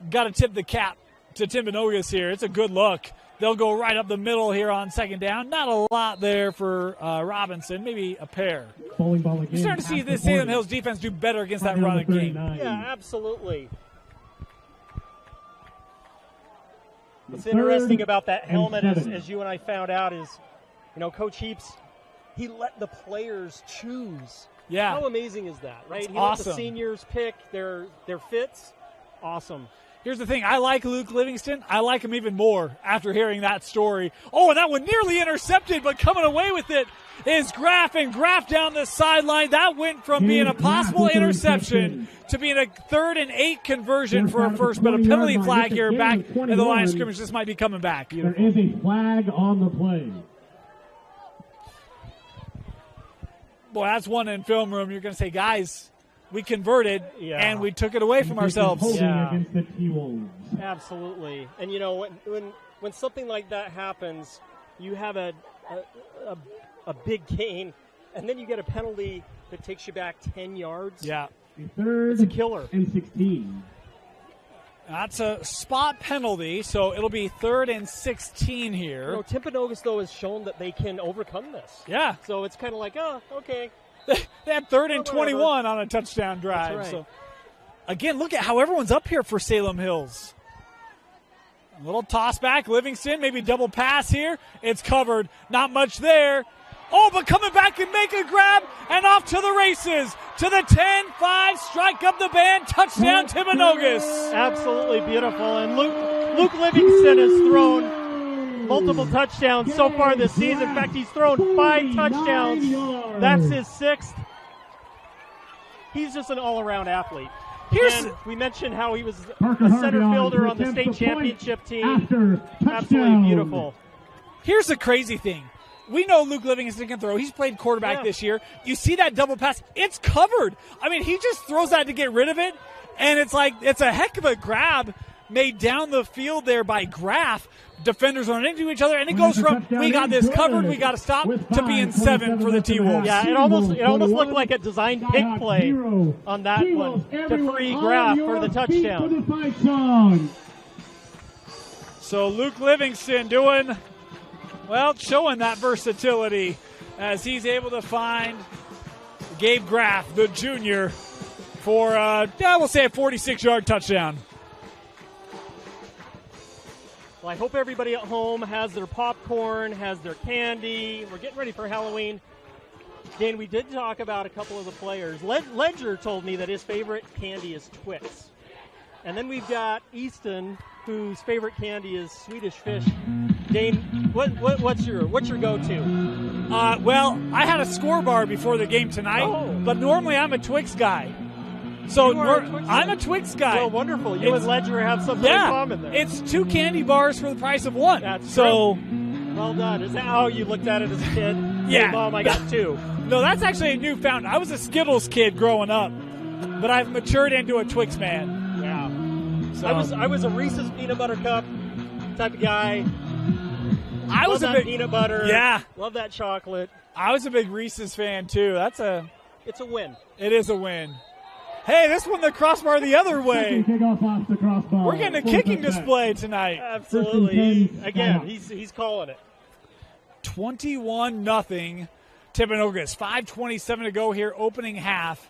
Got to tip the cap to Timpanogos here. It's a good look. They'll go right up the middle here on 2nd down. Not a lot there for Robinson, maybe a pair. Bowling ball again. You're starting to see this Salem Hills defense do better against that running game. Yeah, absolutely. What's interesting about that helmet, as you and I found out, is, Coach Heaps, he let the players choose. Yeah. How amazing is that, right? That's he awesome. let the seniors pick their fits. Awesome. Here's the thing. I like Luke Livingston. I like him even more after hearing that story. Oh, and that one nearly intercepted, but coming away with it is Graff, and Graff down the sideline. That went from being a possible interception to being a 3rd and 8 conversion for a first, but a penalty flag here back at the line of scrimmage. This might be coming back. There is a flag on the play. Boy, that's one in film room. You're going to say, guys, we converted, and we took it away from ourselves. Against the T-Wolves. Absolutely. And, when something like that happens, you have a big gain, and then you get a penalty that takes you back 10 yards. Yeah. It's a killer. And 16. That's a spot penalty, so it'll be 3rd and 16 here. Timpanogos, though, has shown that they can overcome this. Yeah. So it's kind of like, oh, okay. They had 3rd and 21 on a touchdown drive. That's right. So, again, look at how everyone's up here for Salem Hills. Little toss back. Livingston, maybe double pass here. It's covered. Not much there. Oh, but coming back and make a grab and off to the races. To the 10-5, strike up the band, touchdown Timpanogos. Absolutely beautiful. And Luke Livingston has thrown multiple touchdowns so far this season. In fact, he's thrown 5 touchdowns. That's his 6th. He's just an all-around athlete. And we mentioned how he was a center fielder on the state championship team. Absolutely beautiful. Here's the crazy thing. We know Luke Livingston can throw. He's played quarterback this year. You see that double pass. It's covered. I mean, he just throws that to get rid of it, and it's like it's a heck of a grab made down the field there by Graff. Defenders run into each other, and it goes from we got this covered, we got to stop, to being 7 for the T-Wolves. Yeah, it almost looked like a designed pick play on that one to free Graff for the touchdown. So Luke Livingston showing that versatility as he's able to find Gabe Graff, the junior, for, we'll say a 46-yard touchdown. Well, I hope everybody at home has their popcorn, has their candy. We're getting ready for Halloween. Dan, we did talk about a couple of the players. Ledger told me that his favorite candy is Twix. And then we've got Easton, whose favorite candy is Swedish Fish. Dane, what's your go-to? Well, I had a score bar before the game tonight, but normally I'm a Twix guy. So I'm a Twix guy. Well, wonderful. You and Ledger have something in common there. It's 2 candy bars for the price of 1. That's so true. Well done. Is that how you looked at it as a kid? Yeah. Hey, Mom, I got 2. No, that's actually a newfound. I was a Skittles kid growing up, but I've matured into a Twix man. Yeah. So. I was a Reese's peanut butter cup type of guy. I was Love a big peanut butter. Yeah. Love that chocolate. I was a big Reese's fan too. It's a win. It is a win. Hey, this one the crossbar the other way. We're getting a kicking display tonight. Absolutely. Again, he's calling it. 21-0. Timpanogos. 5:27 to go here, opening half.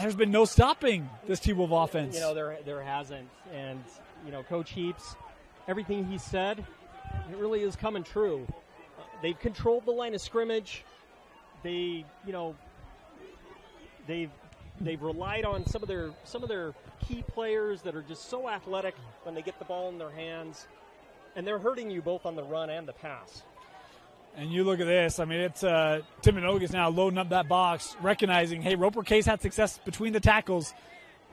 There's been no stopping this T-Wolf offense. There hasn't. And, Coach Heaps, everything he said, it really is coming true. They've controlled the line of scrimmage. They've relied on some of their key players that are just so athletic when they get the ball in their hands, and they're hurting you both on the run and the pass. And you look at this. I mean, it's Timpanogos now loading up that box, recognizing, hey, Roper Case had success between the tackles.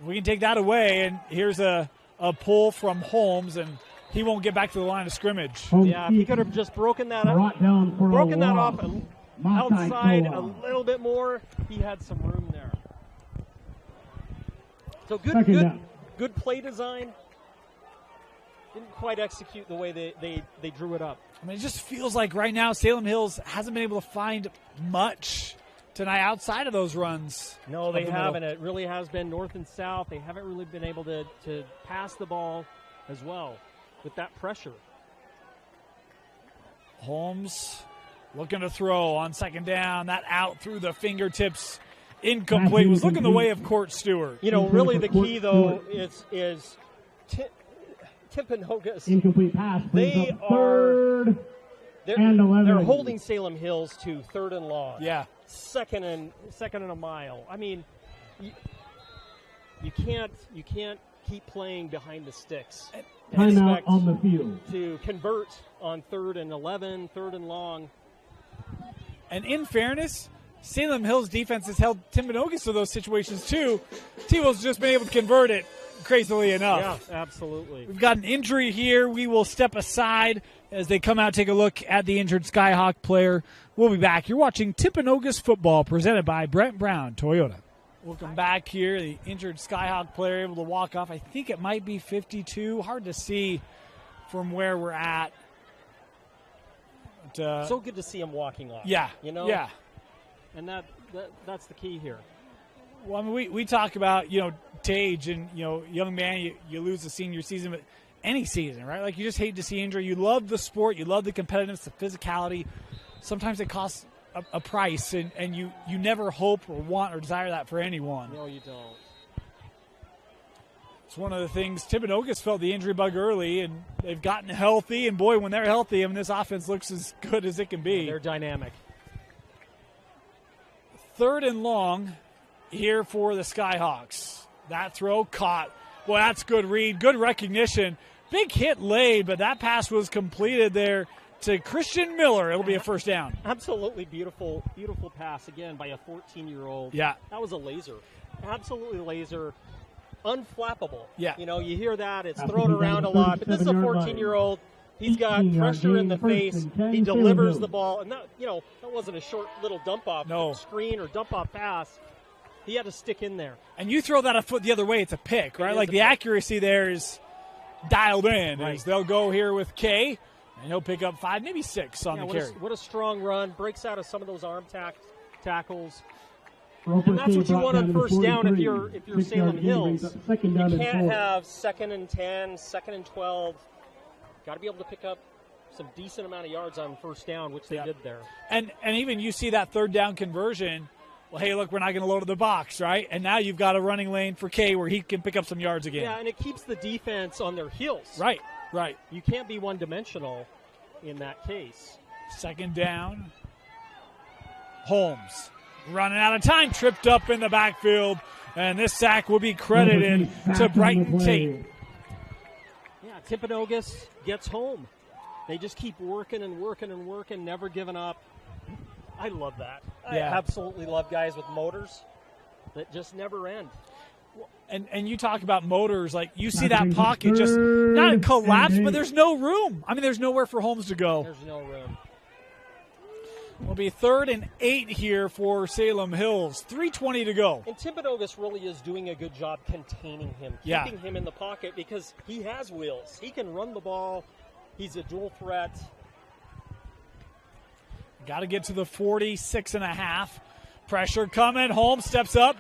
We can take that away, and here's a pull from Holmes, and he won't get back to the line of scrimmage. Yeah, if he could have just broken that off outside a little bit more, he had some room there. So good play design. Didn't quite execute the way they drew it up. I mean, it just feels like right now Salem Hills hasn't been able to find much tonight outside of those runs. No, they haven't. It really has been north and south. They haven't really been able to pass the ball as well with that pressure. Holmes looking to throw on second down. That out through the fingertips. Incomplete. Was looking the way of Court Stewart. Really the key, though, is Timpanogos. Incomplete pass. They are they're holding Salem Hills to 3rd and long. Yeah. Second and a mile. I mean, you can't keep playing behind the sticks. Timeout on the field. To convert on 3rd and 11, 3rd and long. And in fairness, Salem Hills defense has held Timpanogos to those situations too. T-Wolves just been able to convert it, crazily enough. Yeah, absolutely. We've got an injury here. We will step aside as they come out, take a look at the injured Skyhawk player. We'll be back. You're watching Timpanogos football presented by Brent Brown Toyota. Welcome back here. The injured Skyhawk player able to walk off. I think it might be 52. Hard to see from where we're at. But, so good to see him walking off. Yeah. Yeah. And that's the key here. Well, I mean, we talk about, Tage and, young man, you lose the senior season, but any season, right? Like, you just hate to see injury. You love the sport. You love the competitiveness, the physicality. Sometimes it costs a price, and you never hope or want or desire that for anyone. No, you don't. It's one of the things. Timpanogos felt the injury bug early, and they've gotten healthy. And, boy, when they're healthy, I mean, this offense looks as good as it can be. They're dynamic. 3rd and long here for the Skyhawks. That throw caught. Boy, that's good read, good recognition. Big hit laid, but that pass was completed there to Christian Miller. It'll be a first down. Absolutely beautiful, beautiful pass, again, by a 14-year-old. Yeah. That was a laser. Absolutely laser. Unflappable. Yeah. You know, you hear that. It's thrown around a lot. But this is a 14-year-old. He's got pressure in the face. He delivers the ball. And, that wasn't a short little dump-off screen or dump-off pass. He had to stick in there. And you throw that a foot the other way, it's a pick, right? Like the accuracy there is dialed in. Right. As they'll go here with Kay, and he'll pick up 5, maybe 6 on the carry. What a strong run. Breaks out of some of those arm tackles. And that's what you want on first down if you're Salem Hills. You can't have 2nd and 10, 2nd and 12. Got to be able to pick up some decent amount of yards on first down, which they did there. And even you see that 3rd down conversion. Well, hey, look, we're not going to load the box, right? And now you've got a running lane for Kay where he can pick up some yards again. Yeah, and it keeps the defense on their heels. Right. You can't be one-dimensional in that case. 2nd down. Holmes running out of time, tripped up in the backfield, and this sack will be credited to Brighton Tate. Yeah, Timpanogos gets home. They just keep working and working and working, never giving up. I love that. Yeah. I absolutely love guys with motors that just never end. And you talk about motors, like you see that pocket just not collapse, but there's no room. I mean, there's nowhere for Holmes to go. There's no room. It'll be 3rd and 8 here for Salem Hills. 3:20 to go. And Timpanogos really is doing a good job containing him, keeping him in the pocket because he has wheels. He can run the ball. He's a dual threat. Got to get to the 46.5. Pressure coming. Holmes steps up.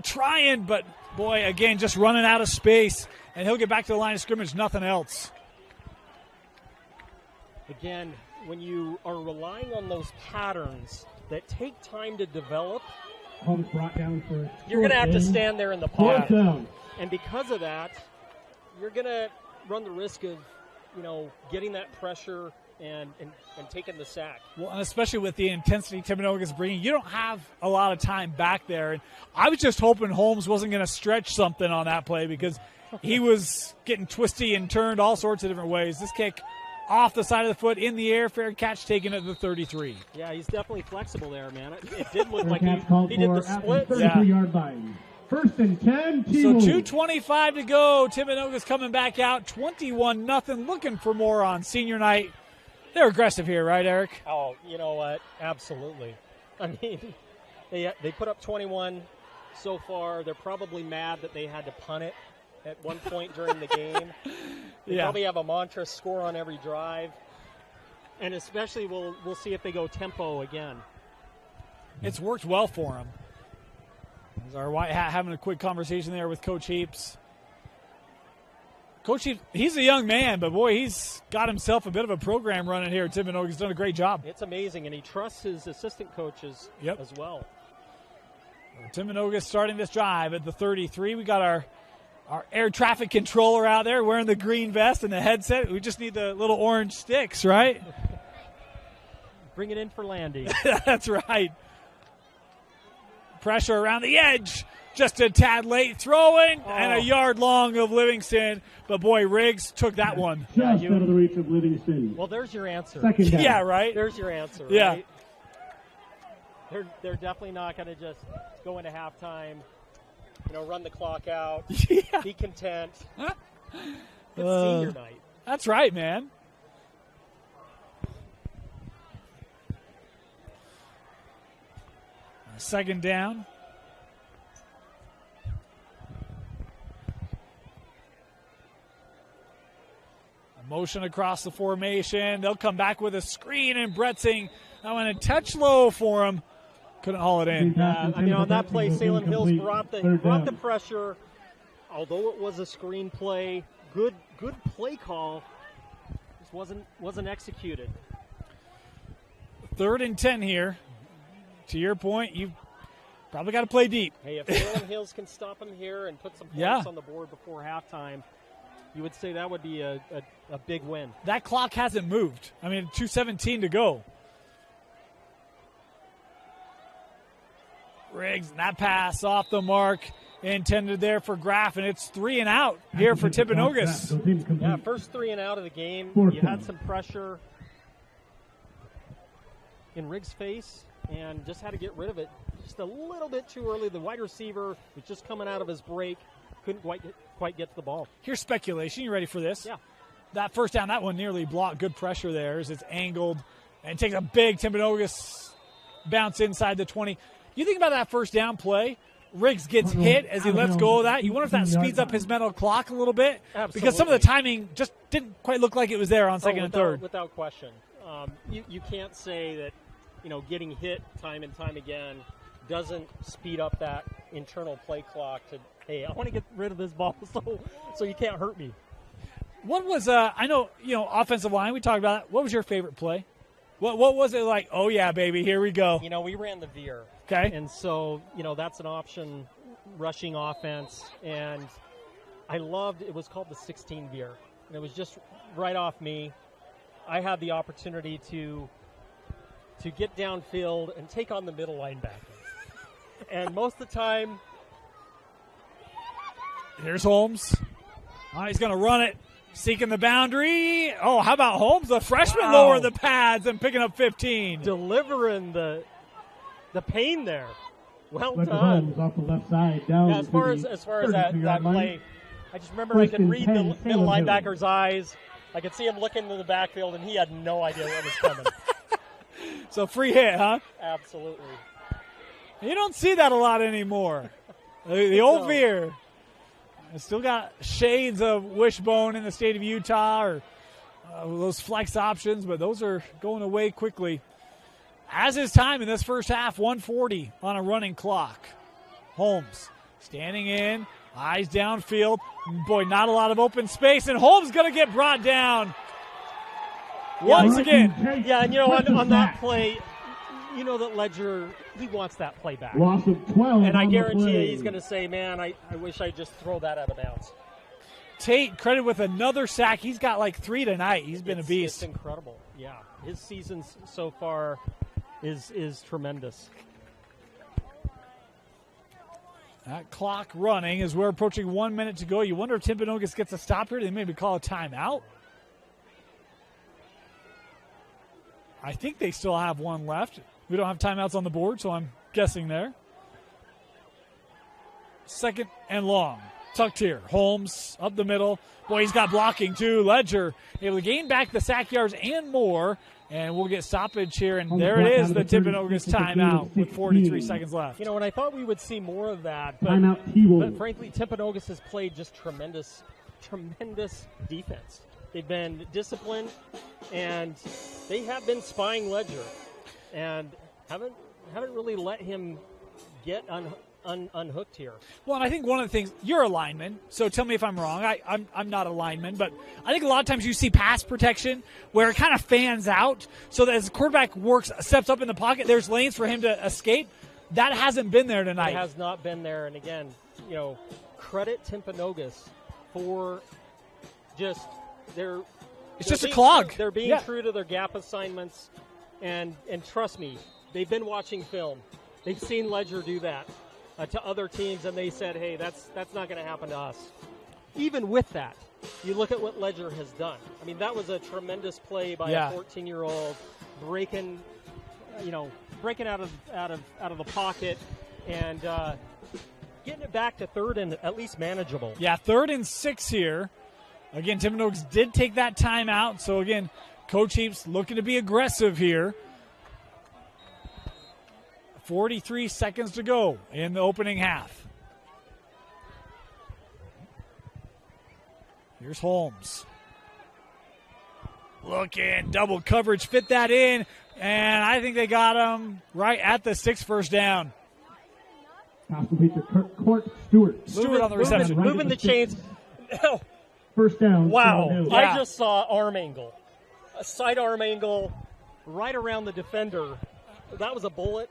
Trying, but boy, again, just running out of space. And he'll get back to the line of scrimmage, nothing else. Again, when you are relying on those patterns that take time to develop, Holmes brought down for you're going to have to stand there in the pocket. And because of that, you're going to run the risk of, getting that pressure and taking the sack. Well, and especially with the intensity Timpanogos is bringing, you don't have a lot of time back there. And I was just hoping Holmes wasn't going to stretch something on that play because he was getting twisty and turned all sorts of different ways. This kick off the side of the foot, in the air, fair catch taken at the 33. Yeah, he's definitely flexible there, man. It did look like he did the split. 33-yard line. 1st and 10, So 2:25 to go. Timpanogos coming back out, 21-0, looking for more on senior night. They're aggressive here, right, Eric? Oh, you know what? Absolutely. I mean, they put up 21 so far. They're probably mad that they had to punt it at one point during the game. They probably have a mantra: score on every drive. And especially we'll see if they go tempo again. It's worked well for them. As our white hat having a quick conversation there with Coach Heaps. Coach Heaps, he's a young man, but boy, he's got himself a bit of a program running here. Timpanogos has done a great job. It's amazing, and he trusts his assistant coaches as well. Timpanogos starting this drive at the 33. We got our air traffic controller out there wearing the green vest and the headset. We just need the little orange sticks, right? Bring it in for Landy. That's right. Pressure around the edge. Just a tad late throwing and a yard long of Livingston. But, boy, Riggs took that one. Just out of the reach of Livingston. Well, there's your answer. 2nd down. Yeah, right? There's your answer, yeah. Right? They're definitely not going to just go into halftime, run the clock out, be content. Good senior night. That's right, man. Second down. Motion across the formation. They'll come back with a screen, and Bretzing, that went a touch low for him. Couldn't haul it in. On that play, Salem Hills brought the pressure. Although it was a screen play, good play call. Just wasn't executed. 3rd and 10 here. To your point, you Probably got to play deep. Hey, if Salem Hills can stop him here and put some points on the board before halftime, you would say that would be a big win. That clock hasn't moved. I mean, 2:17 to go. Riggs, that pass off the mark, intended there for Graff, and it's 3 and out here for Timpanogos. Yeah, first 3 and out of the game. You had some pressure in Riggs' face and just had to get rid of it just a little bit too early. The wide receiver was just coming out of his break, couldn't quite get to the ball. Here's speculation. You ready for this? Yeah. That first down, that one nearly blocked. Good pressure there as it's angled and takes a big Timpanogos bounce inside the 20. You think about that first down play, Riggs gets hit as he lets go of that. You wonder if that speeds up his mental clock a little bit? Absolutely. Because some of the timing just didn't quite look like it was there on second and third. Without question. You can't say that, getting hit time and time again doesn't speed up that internal play clock to, hey, I want to get rid of this ball so you can't hurt me. What was, I know, offensive line, we talked about that. What was your favorite play? What was it like? Oh, yeah, baby, here we go. We ran the veer. Okay. And so, that's an option rushing offense. And I loved, it was called the 16 veer. And it was just right off me. I had the opportunity to get downfield and take on the middle linebacker. And most of the time. Here's Holmes. He's going to run it. Seeking the boundary. Oh, how about Holmes, the freshman, lowering the pads and picking up 15. Delivering the pain there. Well done. Holmes off the left side down. Yeah, as far as that play, I just remember I could read the middle linebacker's eyes. I could see him looking into the backfield, and he had no idea what was coming. So free hit, huh? Absolutely. You don't see that a lot anymore. The old veer. I still got shades of wishbone in the state of Utah or those flex options, but those are going away quickly. As is time in this first half, 1:40 on a running clock. Holmes standing in, eyes downfield. Boy, not a lot of open space, and Holmes going to get brought down once again. Yeah, and on that play, that Ledger, he wants that play back. Loss of 12. And I guarantee you he's going to say, man, I wish I'd just throw that out of bounds. Tate credited with another sack. He's got like 3 tonight. He's been a beast. It's incredible. Yeah, his season so far is tremendous. That clock running as we're approaching 1 minute to go. You wonder if Timpanogos gets a stop here. They maybe call a timeout. I think they still have one left. We don't have timeouts on the board, so I'm guessing there. Second and long. Tucked here. Holmes up the middle. Boy, he's got blocking too. Ledger able to gain back the sack yards and more. And we'll get stoppage here. And there it is, the Timpanogos timeout with 43 seconds left. And I thought we would see more of that. But frankly, Timpanogos has played just tremendous defense. They've been disciplined, and they have been spying Ledger, and haven't really let him get unhooked here. Well, and I think one of the things, you're a lineman, so tell me if I'm wrong. I'm not a lineman, but I think a lot of times you see pass protection where it kind of fans out, so that as the quarterback steps up in the pocket, there's lanes for him to escape. That hasn't been there tonight. It has not been there, and again, credit Timpanogos for just it's just a clog. They're being true to their gap assignments, and trust me, they've been watching film. They've seen Ledger do that to other teams, and they said, hey, that's not going to happen to us. Even with that, you look at what Ledger has done. I mean, that was a tremendous play by a 14-year-old breaking out of the pocket and getting it back to third and at least manageable. Yeah, 3rd and 6 here. Again, Timpanogos did take that timeout. So, again, Coach Heaps looking to be aggressive here. 43 seconds to go in the opening half. Here's Holmes. Looking, double coverage, fit that in. And I think they got him right at the 6th first down. Court Stewart. Stewart on the reception. Moving the chains. First down. Wow. I just saw arm angle. A side arm angle right around the defender. That was a bullet.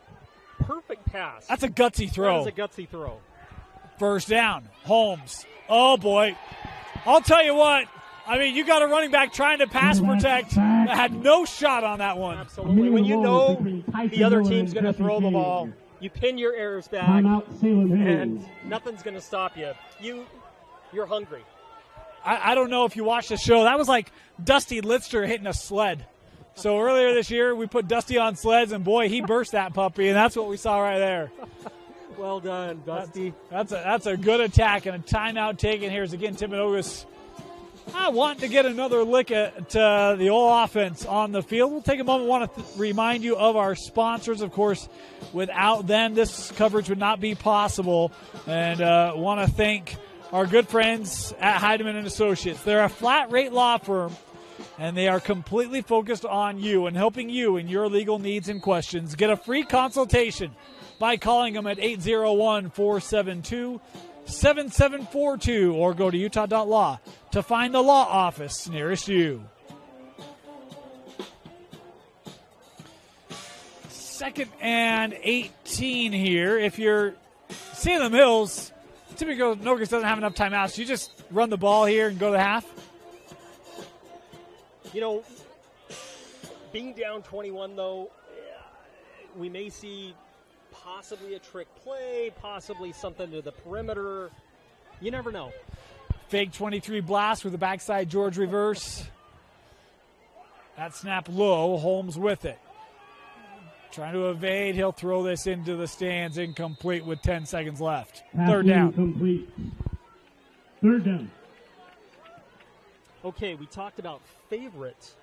perfect pass. That's a gutsy throw. That is a gutsy throw. First down. Holmes. Oh, boy. I'll tell you what. I mean, you got a running back trying to pass protect that had no shot on that one. Absolutely. When you know the other team's going to throw the ball, you pin your ears back, and nothing's going to stop you. You're hungry. I don't know if you watched the show. That was like Dusty Litster hitting a sled. So earlier this year, we put Dusty on sleds, and boy, he burst that puppy, and that's what we saw right there. Well done, Dusty. That's a good attack, and a timeout taken here is again Timpanogos. I want to get another lick at the old offense on the field. We'll take a moment. Want to remind you of our sponsors. Of course, without them, this coverage would not be possible. And want to thank our good friends at Heidemann & Associates. They're a flat-rate law firm, and they are completely focused on you and helping you in your legal needs and questions. Get a free consultation by calling them at 801-472-7742 or go to utah.law to find the law office nearest you. Second and 18 here. If you're Salem Hills, Timpanogos doesn't have enough timeouts. You just run the ball here and go to the half? You know, being down 21, though, we may see possibly a trick play, possibly something to the perimeter. You never know. Fake 23 blast with the backside George reverse. That snap low. Holmes with it. Trying to evade. He'll throw this into the stands. Incomplete with 10 seconds left. Third down. Complete. Third down. Okay, we talked about favorite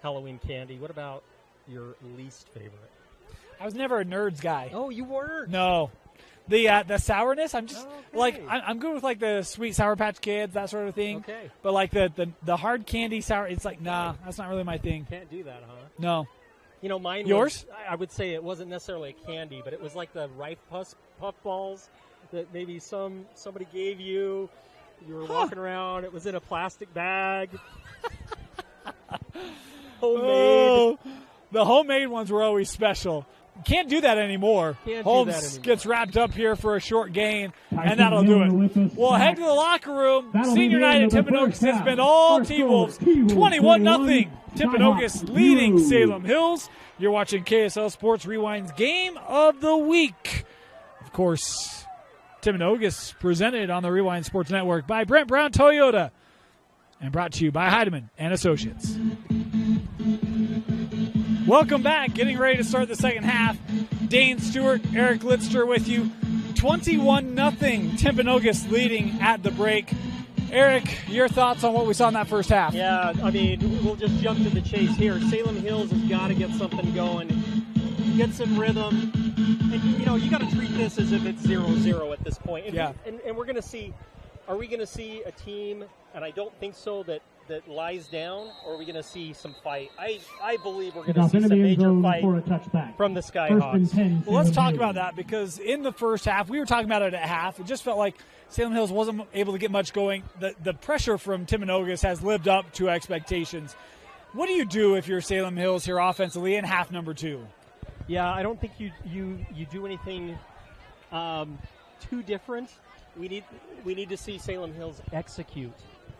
Halloween candy. What about your least favorite? I was never a nerds guy. Oh, you weren't? No. The sourness, I'm just like I'm good with like the sweet Sour Patch Kids, that sort of thing. Okay. But like the hard candy sour, it's like nah, that's not really my thing. Can't do that, huh? No. You know, mine. Yours? I would say it wasn't necessarily a candy, but it was like the Rife puff balls that maybe somebody gave you. You were walking around. It was in a plastic bag. Homemade. Oh, the homemade ones were always special. Can't do that anymore. Holmes gets wrapped up here for a short gain, and that'll do it. We'll head to the locker room. Senior night at Timpanogos has been all T-Wolves. 21-0. Timpanogos leading Salem Hills. You're watching KSL Sports Rewind's Game of the Week. Of course, Timpanogos presented on the Rewind Sports Network by Brent Brown Toyota and brought to you by Heidemann & Associates. Welcome back. Getting ready to start the second half. Dane Stewart, Eric Litster with you. 21-0. Timpanogos leading at the break. Eric, your thoughts on what we saw in that first half? Yeah, I mean, we'll just jump to the chase here. Salem Hills has got to get something going, get some rhythm. And, you know, you got to treat this as if it's 0-0 at this point. And, and we're going to see, are we going to see a team, and I don't think so, that lies down, or are we going to see some fight? I believe we're going to see some major fight from the Skyhawks. Well, let's talk about that, because in the first half, we were talking about it at half. It just felt like Salem Hills wasn't able to get much going. The pressure from Timpanogos has lived up to expectations. What do you do if you're Salem Hills here offensively in half number 2? Yeah, I don't think you do anything too different. We need to see Salem Hills execute.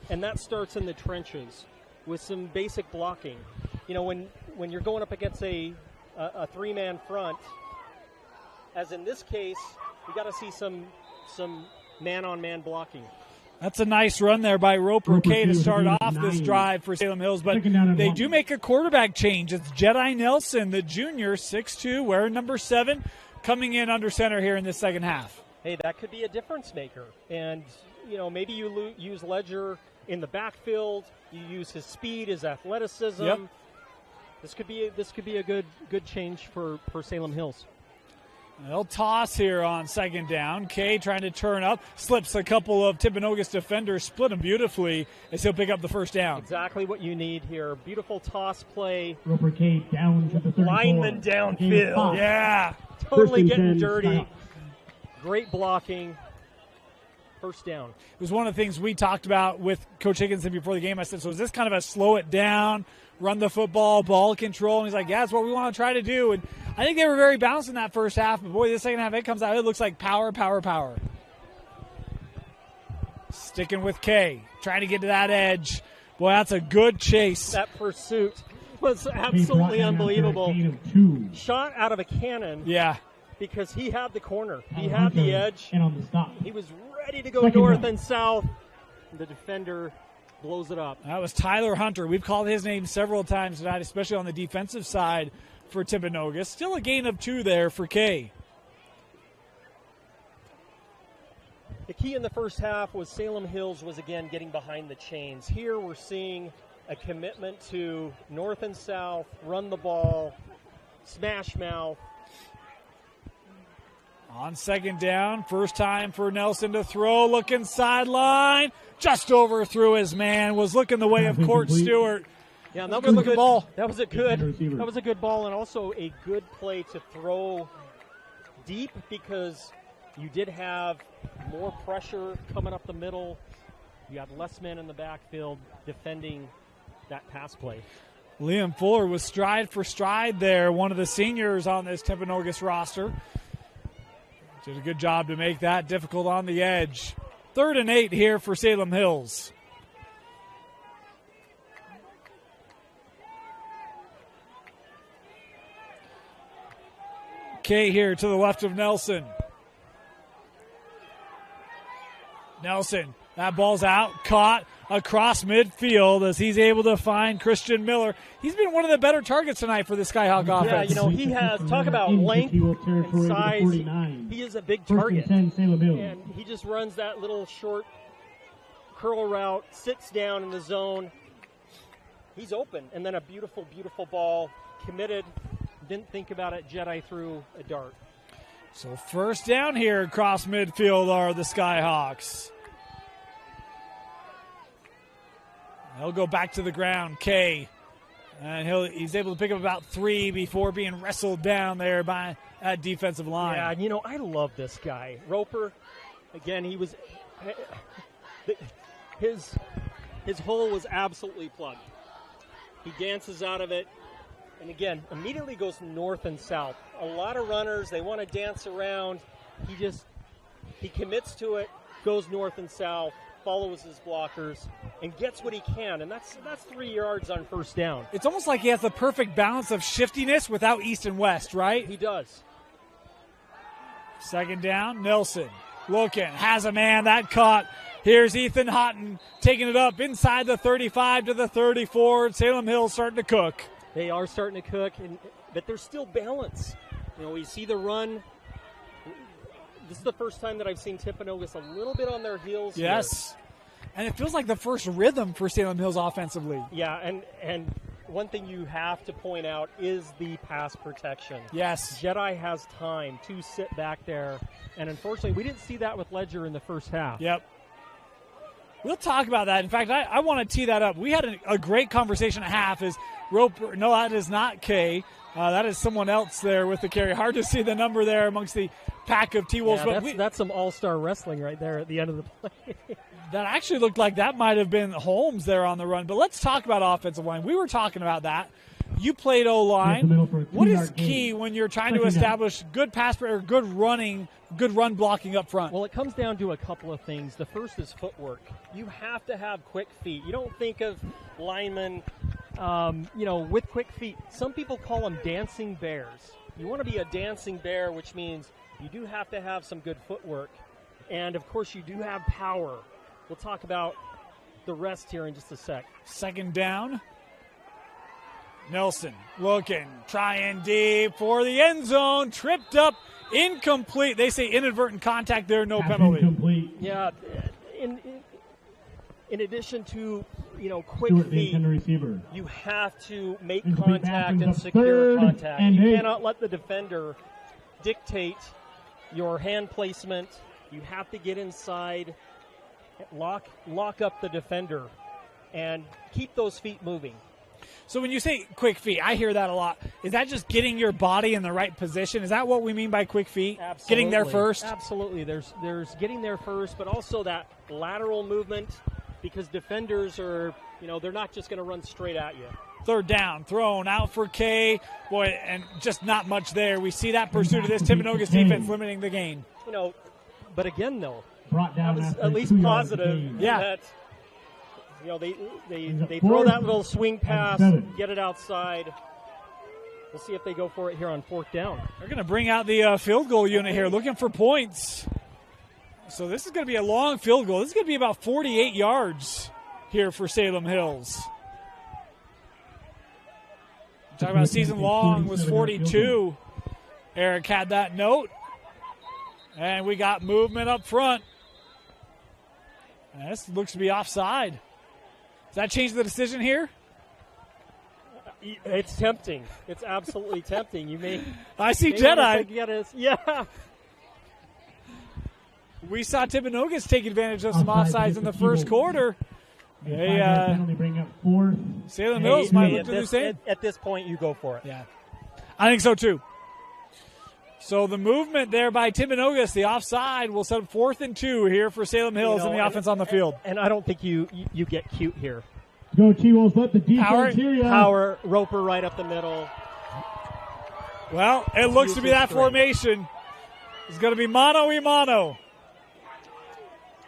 And that starts in the trenches with some basic blocking. You know, when you're going up against a three-man front, as in this case, we got to see some man-on-man blocking. That's a nice run there by Roper K to start off this drive for Salem Hills, but they do make a quarterback change. It's Jedi Nelson, the junior, 6'2", wearing number 7, coming in under center here in the second half. Hey, that could be a difference maker. And, you know, maybe you use Ledger in the backfield. You use his speed, his athleticism. Yep. This could be a good change for Salem Hills. They'll toss here on second down. Kay trying to turn up, slips a couple of Timpanogos defenders, split them beautifully as he'll pick up the first down. Exactly what you need here. Beautiful toss play. Roper K down to the 34. Lineman downfield. Yeah. Totally getting dirty. Great blocking. First down. It was one of the things we talked about with Coach Higginson before the game. I said, so is this kind of a slow it down, run the football, ball control? And he's like, yeah, that's what we want to try to do. And I think they were very balanced in that first half. But, boy, the second half, it comes out. It looks like power, power, power. Sticking with K, trying to get to that edge. Boy, that's a good chase. That pursuit was absolutely unbelievable. Shot out of a cannon. Yeah. Because he had the corner. He had the edge. And on the stop. He was ready to go north and south. The defender blows it up. That was Tyler Hunter. We've called his name several times tonight, especially on the defensive side for Timpanogos. Still a gain of 2 there for K. The key in the first half was Salem Hills was, again, getting behind the chains. Here we're seeing a commitment to north and south, run the ball, smash mouth. On second down, first time for Nelson to throw, looking sideline, just overthrew his man, was looking the way of Court Stewart. Yeah, and that was a good ball. That was a good ball, and also a good play to throw deep because you did have more pressure coming up the middle. You had less men in the backfield defending that pass play. Liam Fuller was stride for stride there, one of the seniors on this Timpanogos roster. Did a good job to make that difficult on the edge. 3rd and 8 here for Salem Hills. K here to the left of Nelson. Nelson, that ball's out, caught across midfield as he's able to find Christian Miller. He's been one of the better targets tonight for the Skyhawk offense. Yeah, he has, talk about length and size. He is a big target. And he just runs that little short curl route, sits down in the zone. He's open. And then a beautiful, beautiful ball, committed, didn't think about it, Jedi threw a dart. So first down here across midfield are the Skyhawks. He'll go back to the ground, K. And he's able to pick up about 3 before being wrestled down there by that defensive line. Yeah, I love this guy. Roper, again, he was his hole was absolutely plugged. He dances out of it. And again, immediately goes north and south. A lot of runners, they want to dance around. He commits to it, goes north and south, follows his blockers, and gets what he can. And that's 3 yards on first down. It's almost like he has the perfect balance of shiftiness without east and west, right? He does. Second down, Nelson looking, has a man, that caught. Here's Ethan Houghton taking it up inside the 35 to the 34. Salem Hills starting to cook. They are starting to cook, but there's still balance. We see the run. This is the first time that I've seen Timpanogos a little bit on their heels. Yes. Here. And it feels like the first rhythm for Salem Hills offensively. Yeah, and one thing you have to point out is the pass protection. Yes. Jedi has time to sit back there, and unfortunately we didn't see that with Ledger in the first half. Yep. We'll talk about that. In fact, I want to tee that up. We had a great conversation at half. Is Roper? No, that is not K. That is someone else there with the carry. Hard to see the number there amongst the pack of T-Wolves. Yeah, that's some all-star wrestling right there at the end of the play. That actually looked like that might have been Holmes there on the run. But let's talk about offensive line. We were talking about that. You played O-line. What is key when you're trying to establish good pass or good run blocking up front? Well, it comes down to a couple of things. The first is footwork. You have to have quick feet. You don't think of linemen, with quick feet. Some people call them dancing bears. You want to be a dancing bear, which means you do have to have some good footwork. And, of course, you do have power. We'll talk about the rest here in just a sec. Second down. Nelson looking, trying deep for the end zone, tripped up, incomplete. They say inadvertent contact there, no penalty. Incomplete. Yeah, in addition to quick feet, you have to make contact and secure contact. You cannot let the defender dictate your hand placement. You have to get inside, lock up the defender, and keep those feet moving. So when you say quick feet, I hear that a lot. Is that just getting your body in the right position? Is that what we mean by quick feet? Absolutely. Getting there first? Absolutely. There's getting there first, but also that lateral movement, because defenders are, they're not just going to run straight at you. Third down, thrown out for K. Boy, and just not much there. We see that pursuit of this Timpanogos defense limiting the gain. But again, though, Brought down that was after at least 2 yards positive. gain. Yeah. That, they throw that little swing pass, get it outside. We'll see if they go for it here on 4th down. They're going to bring out the field goal unit here, looking for points. So this is going to be a long field goal. This is going to be about 48 yards here for Salem Hills. Talking about season long was 42. Eric had that note. And we got movement up front. And this looks to be offside. Does that change the decision here? It's tempting. It's absolutely tempting. You may. I see Jedi. Yeah. We saw Timpanogos take advantage of some offsides in the first quarter. Penalty bring up 4th. Salem Hills might look to do the same. At this point, you go for it. Yeah, I think so too. So the movement there by Timpanogos, the offside, will set up 4th and 2 here for Salem Hills and the offense on the field. And I don't think you get cute here. Go T-Wolves, let the defense hear you. Power, Roper right up the middle. Well, it looks to be that formation. It's going to be mano-a-mano.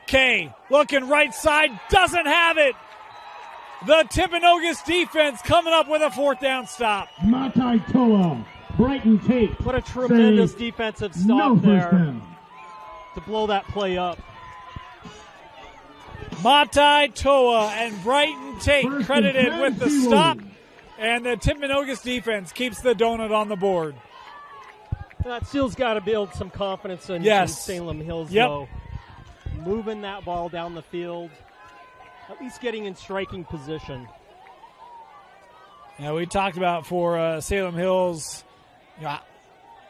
K looking right side, doesn't have it. The Timpanogos defense coming up with a 4th down stop. Matai Toa, Brighton Tate. What a tremendous defensive stop there to blow that play up. Matai Toa and Brighton Tate credited with the stop, and the Timpanogos defense keeps the donut on the board. That still's got to build some confidence in Salem Hills, though. Moving that ball down the field, at least getting in striking position. Yeah, we talked about for Salem Hills,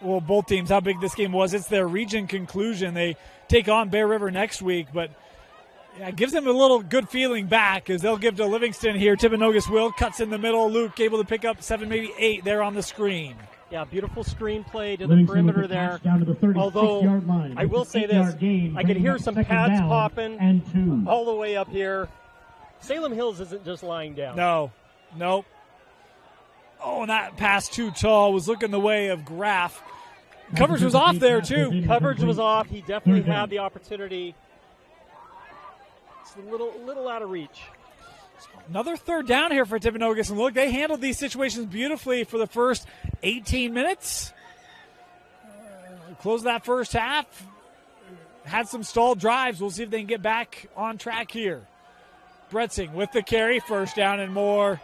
both teams, how big this game was. It's their region conclusion. They take on Bear River next week, but it gives them a little good feeling back as they'll give to Livingston here. Timpanogos will, cuts in the middle. Luke able to pick up 7, maybe 8 there on the screen. Yeah, beautiful screen play to the perimeter there. Down to the 36-yard line. I will say this, I can hear some pads popping and 2. all the way up here. Salem Hills isn't just lying down. Nope. Oh, and that pass too tall was looking the way of Graff. Coverage was off there, too. Coverage was off. He definitely had the opportunity. It's a little out of reach. Another 3rd down here for Timpanogos. And look, they handled these situations beautifully for the first 18 minutes. Closed that first half. Had some stalled drives. We'll see if they can get back on track here. Bretzing with the carry. 1st down and more.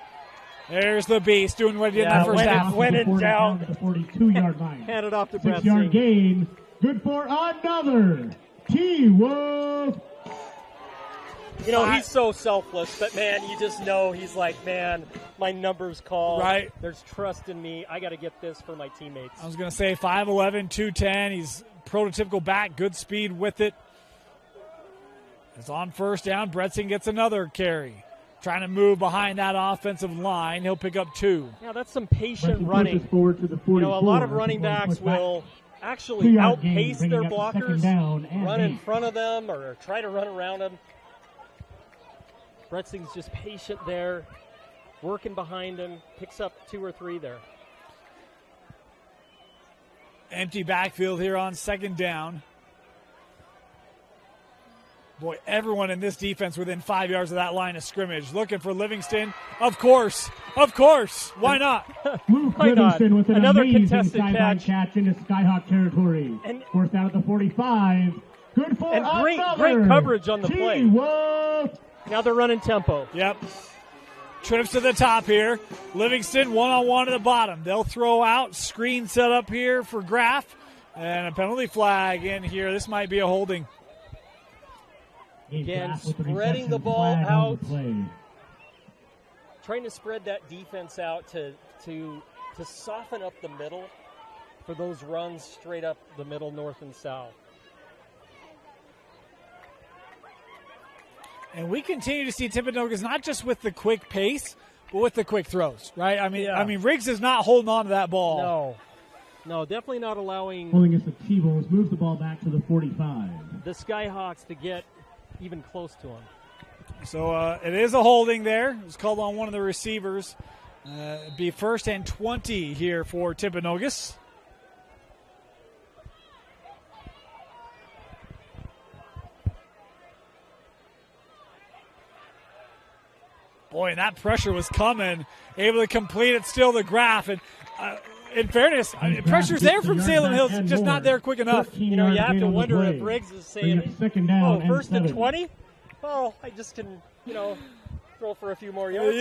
There's the Beast doing what he did in that first half. Went it down. To the 42-yard line. Handed off to Bretzing. 6-yard gain. Good for another. T-Wolf. He's so selfless, but, man, you just know he's like, man, my number's called. Right. There's trust in me. I got to get this for my teammates. I was going to say 5'11", 210. He's prototypical back, good speed with it. It's on 1st down. Bretzing gets another carry. Trying to move behind that offensive line. He'll pick up 2. Yeah, that's some patient running. Forward to the 44. A lot of running backs will actually outpace their blockers, run in front of them, or try to run around them. Bretzing's just patient there, working behind him, picks up 2 or 3 there. Empty backfield here on 2nd down. Boy, everyone in this defense within 5 yards of that line of scrimmage. Looking for Livingston. Of course. Why not? Luke Livingston with another amazing contested catch into Skyhawk territory. And 4th down at the 45. Good for great coverage on the play. Now they're running tempo. Yep. Trips to the top here. Livingston one-on-one at the bottom. They'll throw out. Screen set up here for Graff. And a penalty flag in here. This might be a holding. Again, spreading the ball out. Trying to spread that defense out to soften up the middle for those runs straight up the middle, north and south. And we continue to see Timpanogos not just with the quick pace, but with the quick throws, right? I mean, Riggs is not holding on to that ball. No, definitely not allowing Holding against the T-Wolves, moves the ball back to the 45. the Skyhawks to get even close to him. So it is a holding there. It was called on one of the receivers. Be 1st and 20 here for Timpanogos. Boy, and that pressure was coming. Able to complete it, still the graph. And in fairness, pressure's there from Salem Hills, just not there quick enough. You have to wonder if Riggs is saying, 1st and 20? Oh, I just can, throw for a few more yards.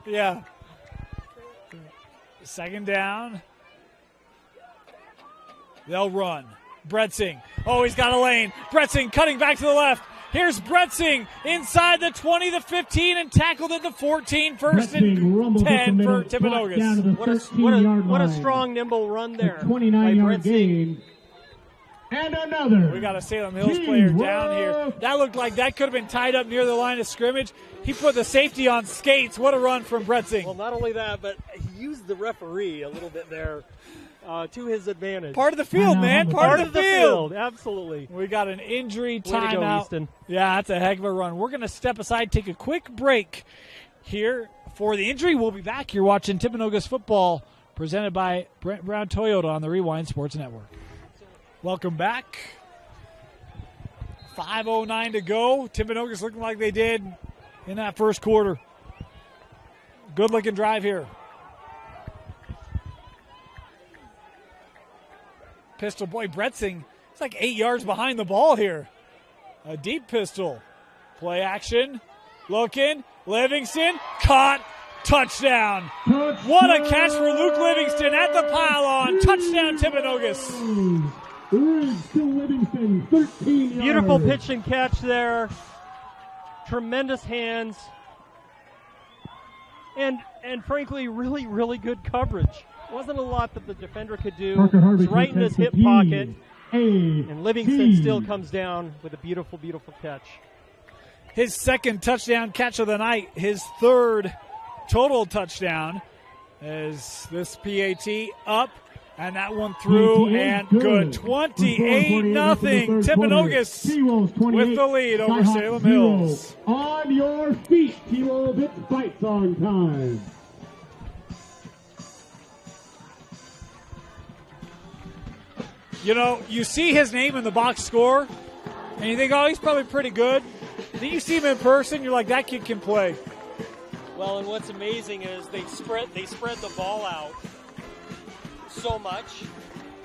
Yeah. 2nd down. They'll run. Bretzing. Oh, he's got a lane. Bretzing cutting back to the left. Here's Bretzing inside the 20, the 15, and tackled at the 14. 1st and 10 for Timpanogos. What a strong, nimble run there. 29-yard gain. And another. We got a Salem Hills player down here. That looked like that could have been tied up near the line of scrimmage. He put the safety on skates. What a run from Bretzing. Well, not only that, but he used the referee a little bit there to his advantage. Part of the field, man. Part of the field. Absolutely. We got an injury Way to go, timeout. Easton. Yeah, that's a heck of a run. We're going to step aside, take a quick break here for the injury. We'll be back. You're watching Timpanogos football presented by Brent Brown Toyota on the Rewind Sports Network. Welcome back. 5:09 to go. Timpanogos looking like they did in that first quarter. Good looking drive here. Pistol boy Bretzing. It's like 8 yards behind the ball here. A deep pistol. Play action. Looking. Livingston. Caught. Touchdown. What a catch for Luke Livingston at the pylon. Touchdown Timpanogos. Livingston, 13 yards. Beautiful pitch and catch there. Tremendous hands. And frankly, really, really good coverage. Wasn't a lot that the defender could do. It's right in his hip pocket. And Livingston still comes down with a beautiful, beautiful catch. His 2nd touchdown catch of the night. His 3rd total touchdown. As this PAT up. And that one through and good. 28-0. Timpanogos with the lead over Salem Hills. On your feet, T-Wolves. It's fight song time. You see his name in the box score, and you think, oh, he's probably pretty good. Then you see him in person, you're like, that kid can play. Well, and what's amazing is they spread the ball out so much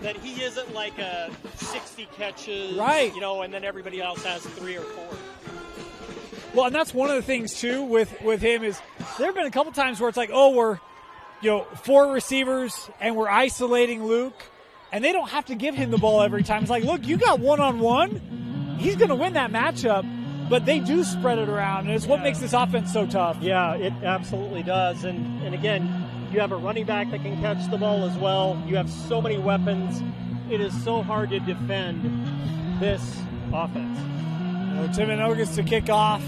that he isn't like a 60 catches, right? And then everybody else has 3 or 4. Well, and that's one of the things too with him is there have been a couple times where it's like, oh, we're 4 receivers and we're isolating Luke, and they don't have to give him the ball every time. It's like, look, you got one-on-one, he's going to win that matchup, but they do spread it around, and it's what makes this offense so tough. Yeah, it absolutely does, and again. You have a running back that can catch the ball as well. You have so many weapons. It is so hard to defend this offense. Timpanogos to kick off.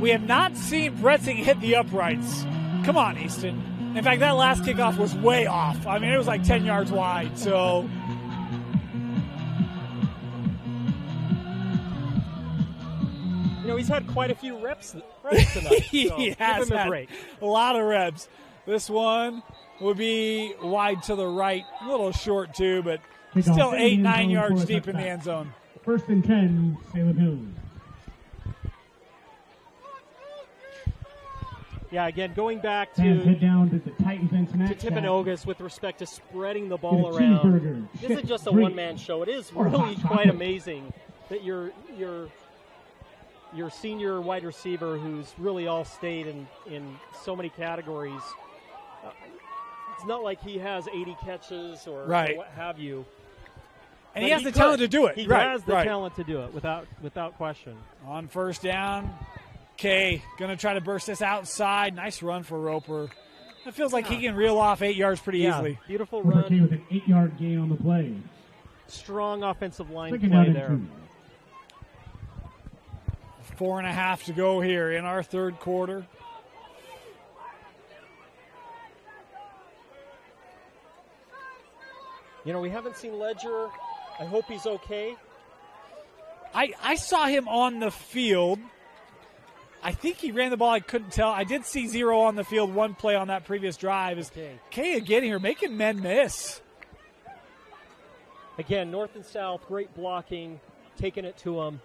We have not seen Bretzing hit the uprights. Come on, Easton. In fact, that last kickoff was way off. I mean, it was like 10 yards wide. So, he's had quite a few reps tonight. So he has give him had a break. A lot of reps. This one will be wide to the right, a little short too, but still 8-9 yards deep in the end zone. 1st and 10, Salem Hills. Yeah, again, going back to head down to the Titans and Timpanogos with respect to spreading the ball around. This isn't just a one-man show. It is really quite amazing that your senior wide receiver, who's really all state in so many categories. It's not like he has 80 catches or what have you. And he has the talent to do it. He has the talent to do it without question. On 1st down, Kay going to try to burst this outside. Nice run for Roper. It feels like he can reel off 8 yards pretty easily. Beautiful run. With an 8-yard gain on the play. Strong offensive line play there. 4.5 to go here in our 3rd quarter. You know, we haven't seen Ledger. I hope he's okay. I saw him on the field. I think he ran the ball. I couldn't tell. I did see 0 on the field one play on that previous drive. Is Kay again here making men miss. Again, north and south, great blocking, taking it to him.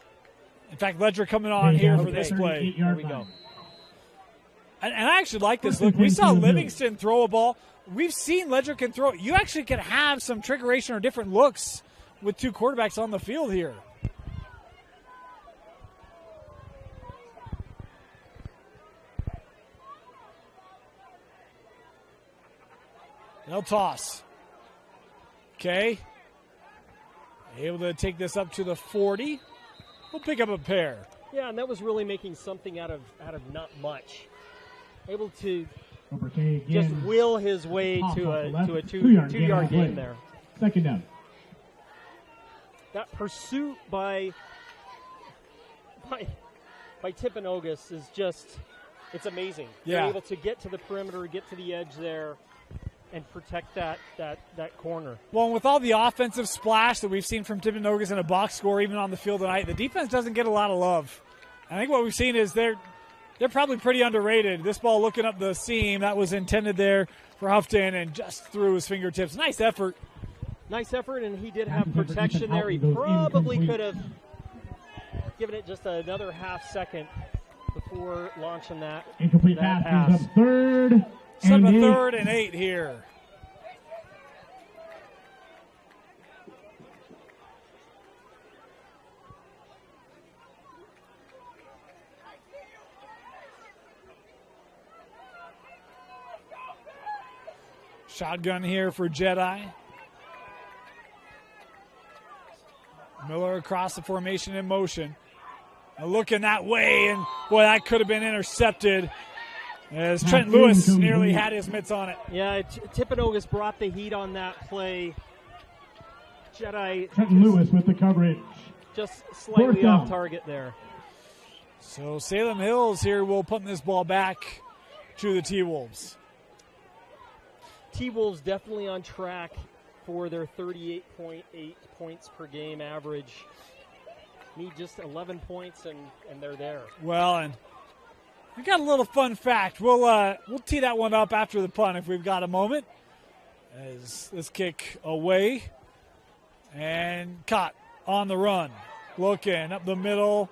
In fact, Ledger coming on here for this play. Here we go. And I actually like this look. We saw Livingston throw a ball. We've seen Ledger can throw. You actually can have some trickeration or different looks with two quarterbacks on the field here. They'll toss. Okay. Able to take this up to the 40. We'll pick up a pair. Yeah, and that was really making something out of not much. Able to just will his way to a two-yard gain there. Second down. That pursuit by Timpanogos is just, it's amazing. Yeah. They're able to get to the perimeter, get to the edge there, and protect that corner. Well, and with all the offensive splash that we've seen from Timpanogos in a box score, even on the field tonight, the defense doesn't get a lot of love. I think what we've seen is they're probably pretty underrated. This ball looking up the seam, that was intended there for Houghton and just through his fingertips. Nice effort. Nice effort, and he did have protection there. He probably could have given it just another half second before launching that incomplete pass. Third and 8 here. Shotgun here for Jedi. Miller across the formation in motion. Looking that way, and boy, that could have been intercepted as Trent Lewis nearly had his mitts on it. Yeah, Timpanogos brought the heat on that play. Jedi. Trent Lewis with the coverage. Just slightly off target there. So Salem Hills here will punt this ball back to the T-Wolves. T-Wolves definitely on track for their 38.8 points per game average. Need just 11 points, and they're there. Well, and we got a little fun fact. We'll tee that one up after the punt if we've got a moment. As this kick away and caught on the run. Looking up the middle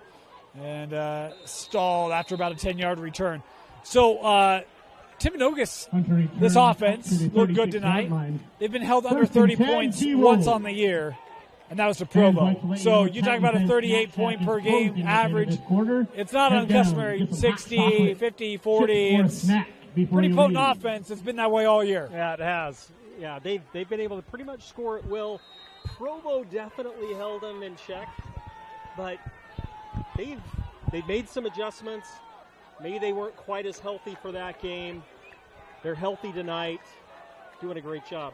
and stalled after about a 10-yard return. So, Timpanogos, this offense looked good tonight. They've been held under 30 points once on the year, and that was to Provo. So you talk about a 38-point per game average. It's not uncustomary. 60, 50, 40. It's pretty potent offense. It's been that way all year. Yeah, it has. Yeah, they've been able to pretty much score at will. Provo definitely held them in check, but they've made some adjustments. Maybe they weren't quite as healthy for that game. They're healthy tonight, doing a great job.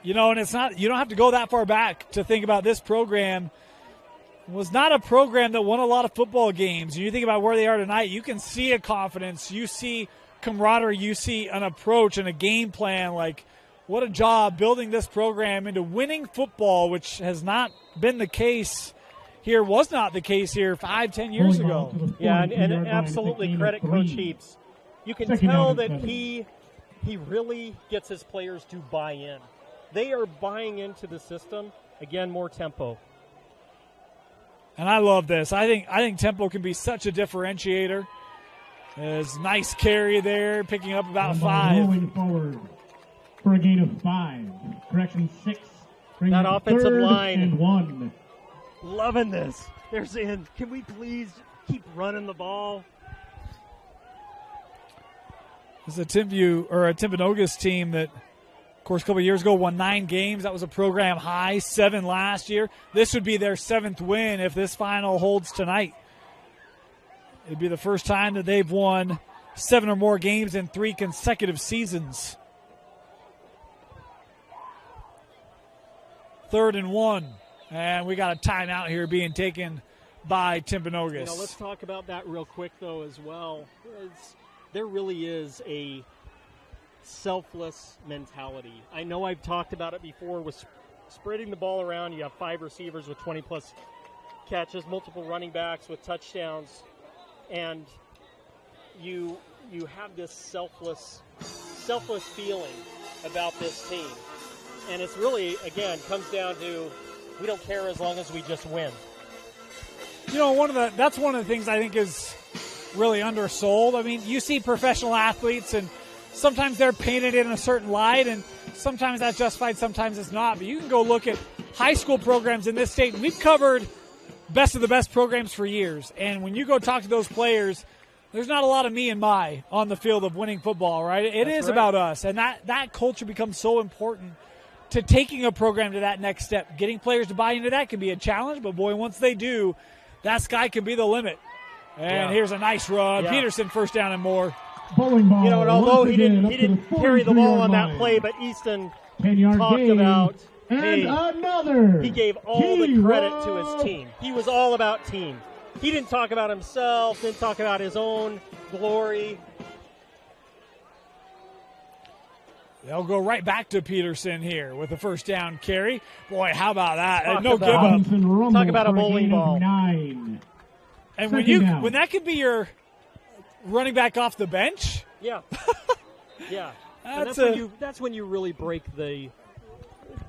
You know, and it's not, you don't have to go that far back to think about this program. It was not a program that won a lot of football games. You think about where they are tonight, you can see a confidence, you see camaraderie, you see an approach and a game plan. Like, what a job building this program into winning football, which has not been the case here, was not the case here 5-10 years ago. Yeah, and absolutely credit Coach Heaps. You can tell that he really gets his players to buy in. They are buying into the system. Again, more tempo. And I love this. I think tempo can be such a differentiator. There's nice carry there, picking up about 5. Rolling forward for a gain of 5. Correction 6. That offensive line. And 1. Loving this. There's in. Can we please keep running the ball? This is a Timpanogos team that, of course, a couple of years ago won 9 games. That was a program high, 7 last year. This would be their 7th win if this final holds tonight. It'd be the first time that they've won 7 or more games in 3 consecutive seasons. 3rd and 1. And we got a timeout here being taken by Timpanogos. You know, let's talk about that real quick, though, as well. There really is a selfless mentality. I know I've talked about it before with spreading the ball around. You have 5 receivers with 20-plus catches, multiple running backs with touchdowns, and you have this selfless feeling about this team. And it's really, again, comes down to we don't care as long as we just win. You know, that's one of the things I think is really undersold. I mean, you see professional athletes, and sometimes they're painted in a certain light, and sometimes that's justified, sometimes it's not. But you can go look at high school programs in this state, and we've covered best of the best programs for years. And when you go talk to those players, there's not a lot of me and my on the field of winning football, right? It is about us, and that culture becomes so important to taking a program to that next step. Getting players to buy into that can be a challenge, but boy, once they do, that sky can be the limit. And here's a nice run. Yeah. Peterson first down and more. Bowling ball. You know, and although he didn't carry the ball on that play, but Easton talked about, another. He gave all the credit to his team. He was all about team. He didn't talk about himself, didn't talk about his own glory. They'll go right back to Peterson here with a first down carry. Boy, how about that? No give up. Talk about a bowling ball. 9. And when that could be your running back off the bench. Yeah. Yeah. That's when you really break the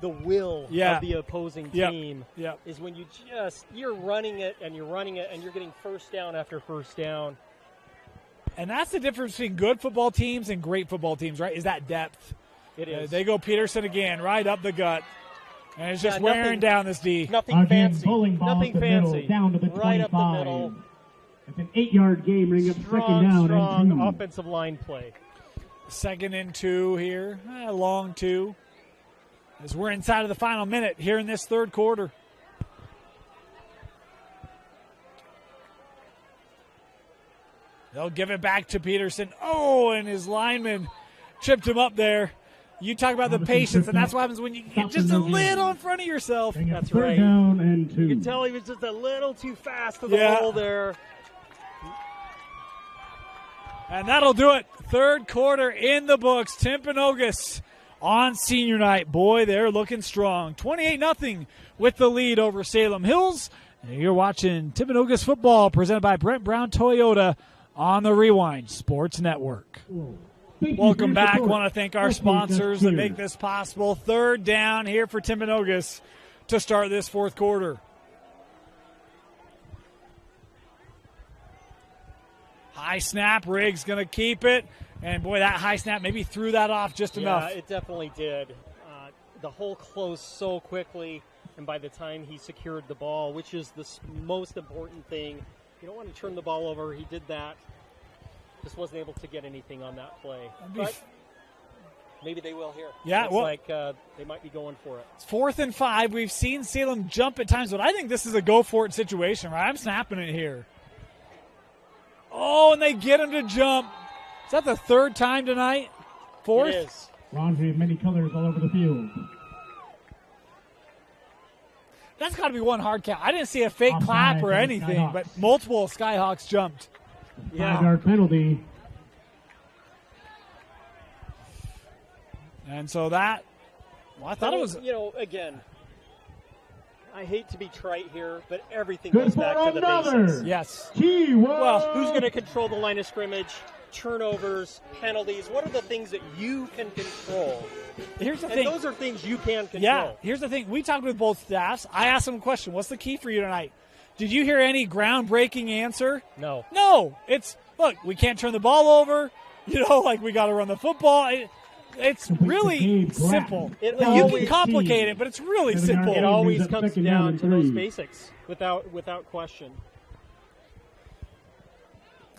will of the opposing team. Yep. Is when you're running it and you're getting first down after first down. And that's the difference between good football teams and great football teams, right? Is that depth. It is. They go Peterson again, right up the gut. And it's just wearing down this D. Nothing fancy. Nothing fancy. Middle, down to the 25. Right up the middle. It's an 8-yard game, bringing up second down. Strong offensive line play. 2nd and 2 here. Long 2. As we're inside of the final minute here in this third quarter. They'll give it back to Peterson. Oh, and his lineman tripped him up there. You talk about the patience, and that's what happens when you get just a little in front of yourself. That's right. Down and 2. You can tell he was just a little too fast to the hole there. And that'll do it. Third quarter in the books. Timpanogos on senior night. Boy, they're looking strong. 28-0 with the lead over Salem Hills. And you're watching Timpanogos football presented by Brent Brown Toyota on the Rewind Sports Network. Welcome back. Want to thank our sponsors that make this possible. Third down here for Timpanogos to start this fourth quarter. High snap. Riggs going to keep it. And, boy, that high snap maybe threw that off just enough. Yeah, it definitely did. The hole closed so quickly, and by the time he secured the ball, which is the most important thing, you don't want to turn the ball over. He did that. Just wasn't able to get anything on that play. But maybe they will here. Yeah, looks like they might be going for it. It's 4th and 5. We've seen Salem jump at times, but I think this is a go-for-it situation, right? I'm snapping it here. Oh, and they get him to jump. Is that the third time tonight? 4th? It is. Laundry of many colors all over the field. That's got to be one hard count. I didn't see a fake clap or anything, but multiple Skyhawks jumped. 5-yard penalty. And so that, I thought it was. You know, again, I hate to be trite here, but everything goes back to the basics. Yes. Well, who's going to control the line of scrimmage? Turnovers, penalties. What are the things that you can control? Here's the thing. Those are things you can control. Yeah, here's the thing. We talked with both staffs. I asked them a question. What's the key for you tonight? Did you hear any groundbreaking answer? No. No. It's, look, we can't turn the ball over. You know, like we got to run the football. It's really simple. You can complicate it, but it's really simple. It always comes down to those basics without question.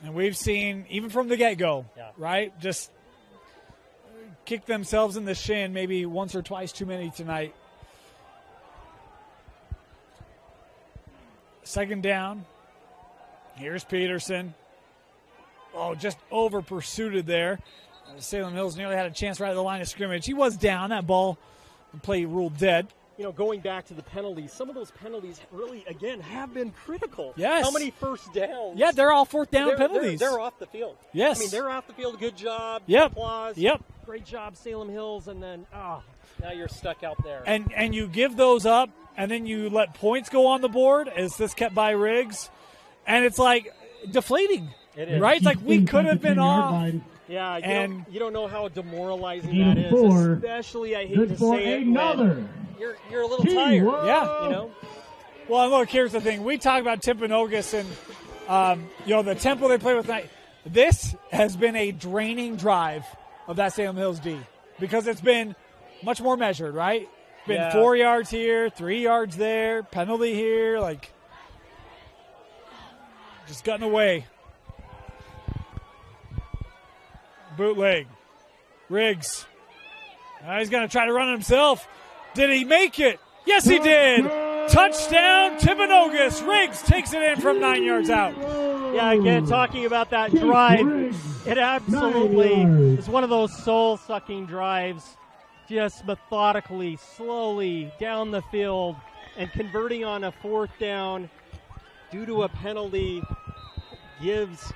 And we've seen, even from the get-go, right, just kick themselves in the shin maybe once or twice too many tonight. 2nd down. Here's Peterson. Oh, just over-pursued there. Salem Hills nearly had a chance right at the line of scrimmage. He was down. That ball, the play ruled dead. going back to the penalties, some of those penalties really, again, have been critical. Yes. How many first downs? Yeah, they're all fourth down penalties. They're off the field. Yes. I mean, they're off the field. Good job. Yep. Applause. Yep. Great job, Salem Hills. And then, now you're stuck out there. And you give those up, and then you let points go on the board, as this kept by Riggs. And it's like deflating. It is. Right? It's like we could have been off. Yeah, you don't know how demoralizing that is. Especially, I hate to say it, when you're a little tired. Yeah. Well, look, here's the thing. We talk about Timpanogos and, the tempo they play with tonight. This has been a draining drive of that Salem Hills D because it's been much more measured, right? It's been 4 yards here, 3 yards there, penalty here, just gotten away. Bootleg. Riggs. He's going to try to run it himself. Did he make it? Yes, he did. Touchdown, Timpanogos. Riggs takes it in from 9 yards out. Yeah, again, talking about that drive, it absolutely is one of those soul-sucking drives, just methodically, slowly down the field and converting on a fourth down due to a penalty gives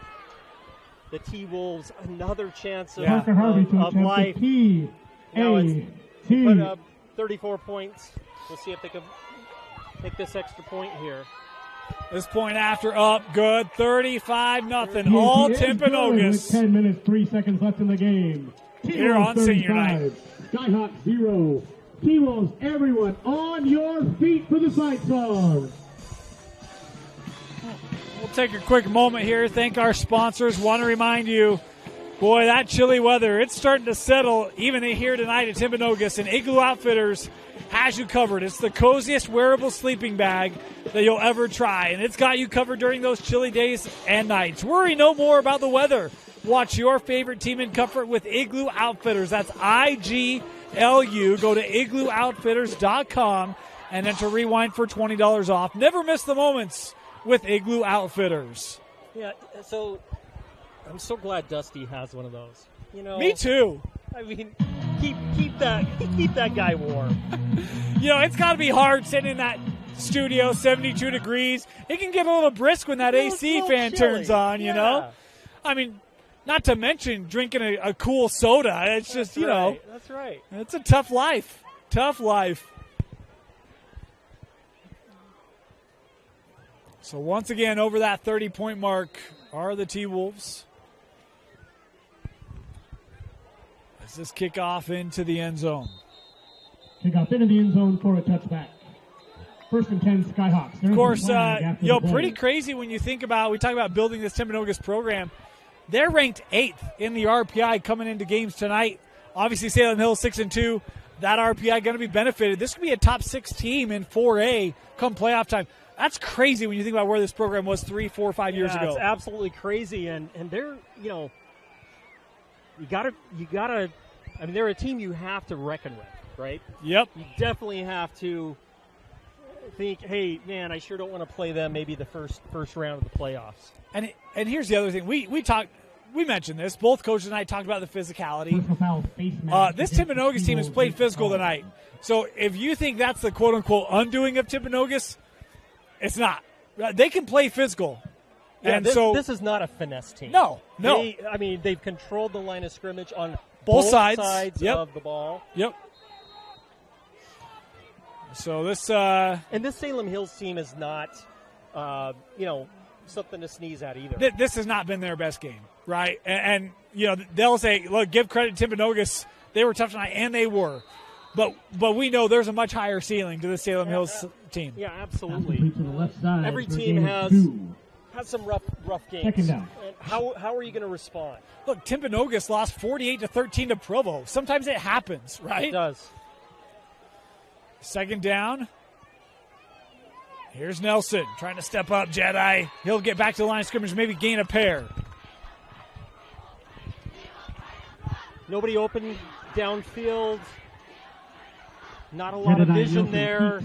the T-Wolves another chance of life. Put up 34 points. We'll see if they can take this extra point here. This point after up, good. 35-0. All Timpanogos. 10 minutes, 3 seconds left in the game. Here on senior night. Skyhawks 0. T-Wolves, everyone on your feet for the fight song. We'll take a quick moment here. Thank our sponsors. Want to remind you, boy, that chilly weather, it's starting to settle even here tonight at Timpanogos, and Igloo Outfitters has you covered. It's the coziest wearable sleeping bag that you'll ever try, and it's got you covered during those chilly days and nights. Worry no more about the weather. Watch your favorite team in comfort with Igloo Outfitters. That's IGLU. Go to igloooutfitters.com and enter Rewind for $20 off. Never miss the moments with Igloo Outfitters. Yeah, so I'm so glad Dusty has one of those. Me too. I mean, keep that guy warm. It's got to be hard sitting in that studio, 72 degrees. It can get a little brisk when that AC fan turns on, you know? I mean, not to mention drinking a cool soda. It's just, That's right. It's a tough life. Tough life. So once again, over that 30-point mark are the T-Wolves. As this kickoff into the end zone. Kickoff into the end zone for a touchback. 1st and 10, Skyhawks. Of course, pretty crazy when you think about, we talk about building this Timpanogos program. They're ranked 8th in the RPI coming into games tonight. Obviously, Salem Hills 6-2. That RPI going to be benefited. This could be a top 6 team in 4A come playoff time. That's crazy when you think about where this program was 3, 4, 5 years ago. It's absolutely crazy, and they're you gotta. I mean, they're a team you have to reckon with, right? Yep. You definitely have to think, hey, man, I sure don't want to play them maybe the first round of the playoffs. And here's the other thing. We mentioned this. Both coaches and I talked about the physicality. This Timpanogos team has played physical tonight. So if you think that's the quote-unquote undoing of Timpanogos, it's not. They can play physical. Yeah, and this is not a finesse team. No. They've controlled the line of scrimmage on both sides of the ball. Yep. So this and this Salem Hills team is not, something to sneeze at either. This has not been their best game, right? And they'll say, look, give credit to Timpanogos. They were tough tonight, and they were. But we know there's a much higher ceiling to the Salem Hills team. Yeah, absolutely. To the left side. Every team has some rough games. Second down. And how are you going to respond? Look, Timpanogos lost 48-13 to Provo. Sometimes it happens, right? It does. Second down. Here's Nelson trying to step up. Jedi. He'll get back to the line of scrimmage, maybe gain a pair. Nobody open downfield. Not a lot of vision there.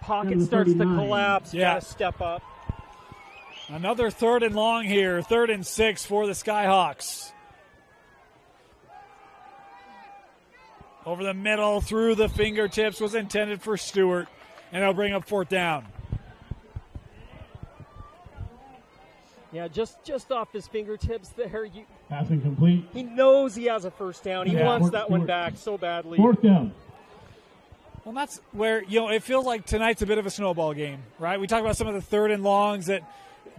Pocket starts to collapse. Yeah. Got to step up. Another 3rd and long here. 3rd and 6 for the Skyhawks. Over the middle, through the fingertips, was intended for Stewart, and it'll bring up 4th down. Yeah, just off his fingertips there. Passing complete. He knows he has a first down. He wants that one back so badly. 4th down. Well, that's where, it feels like tonight's a bit of a snowball game, right? We talk about some of the 3rd and longs that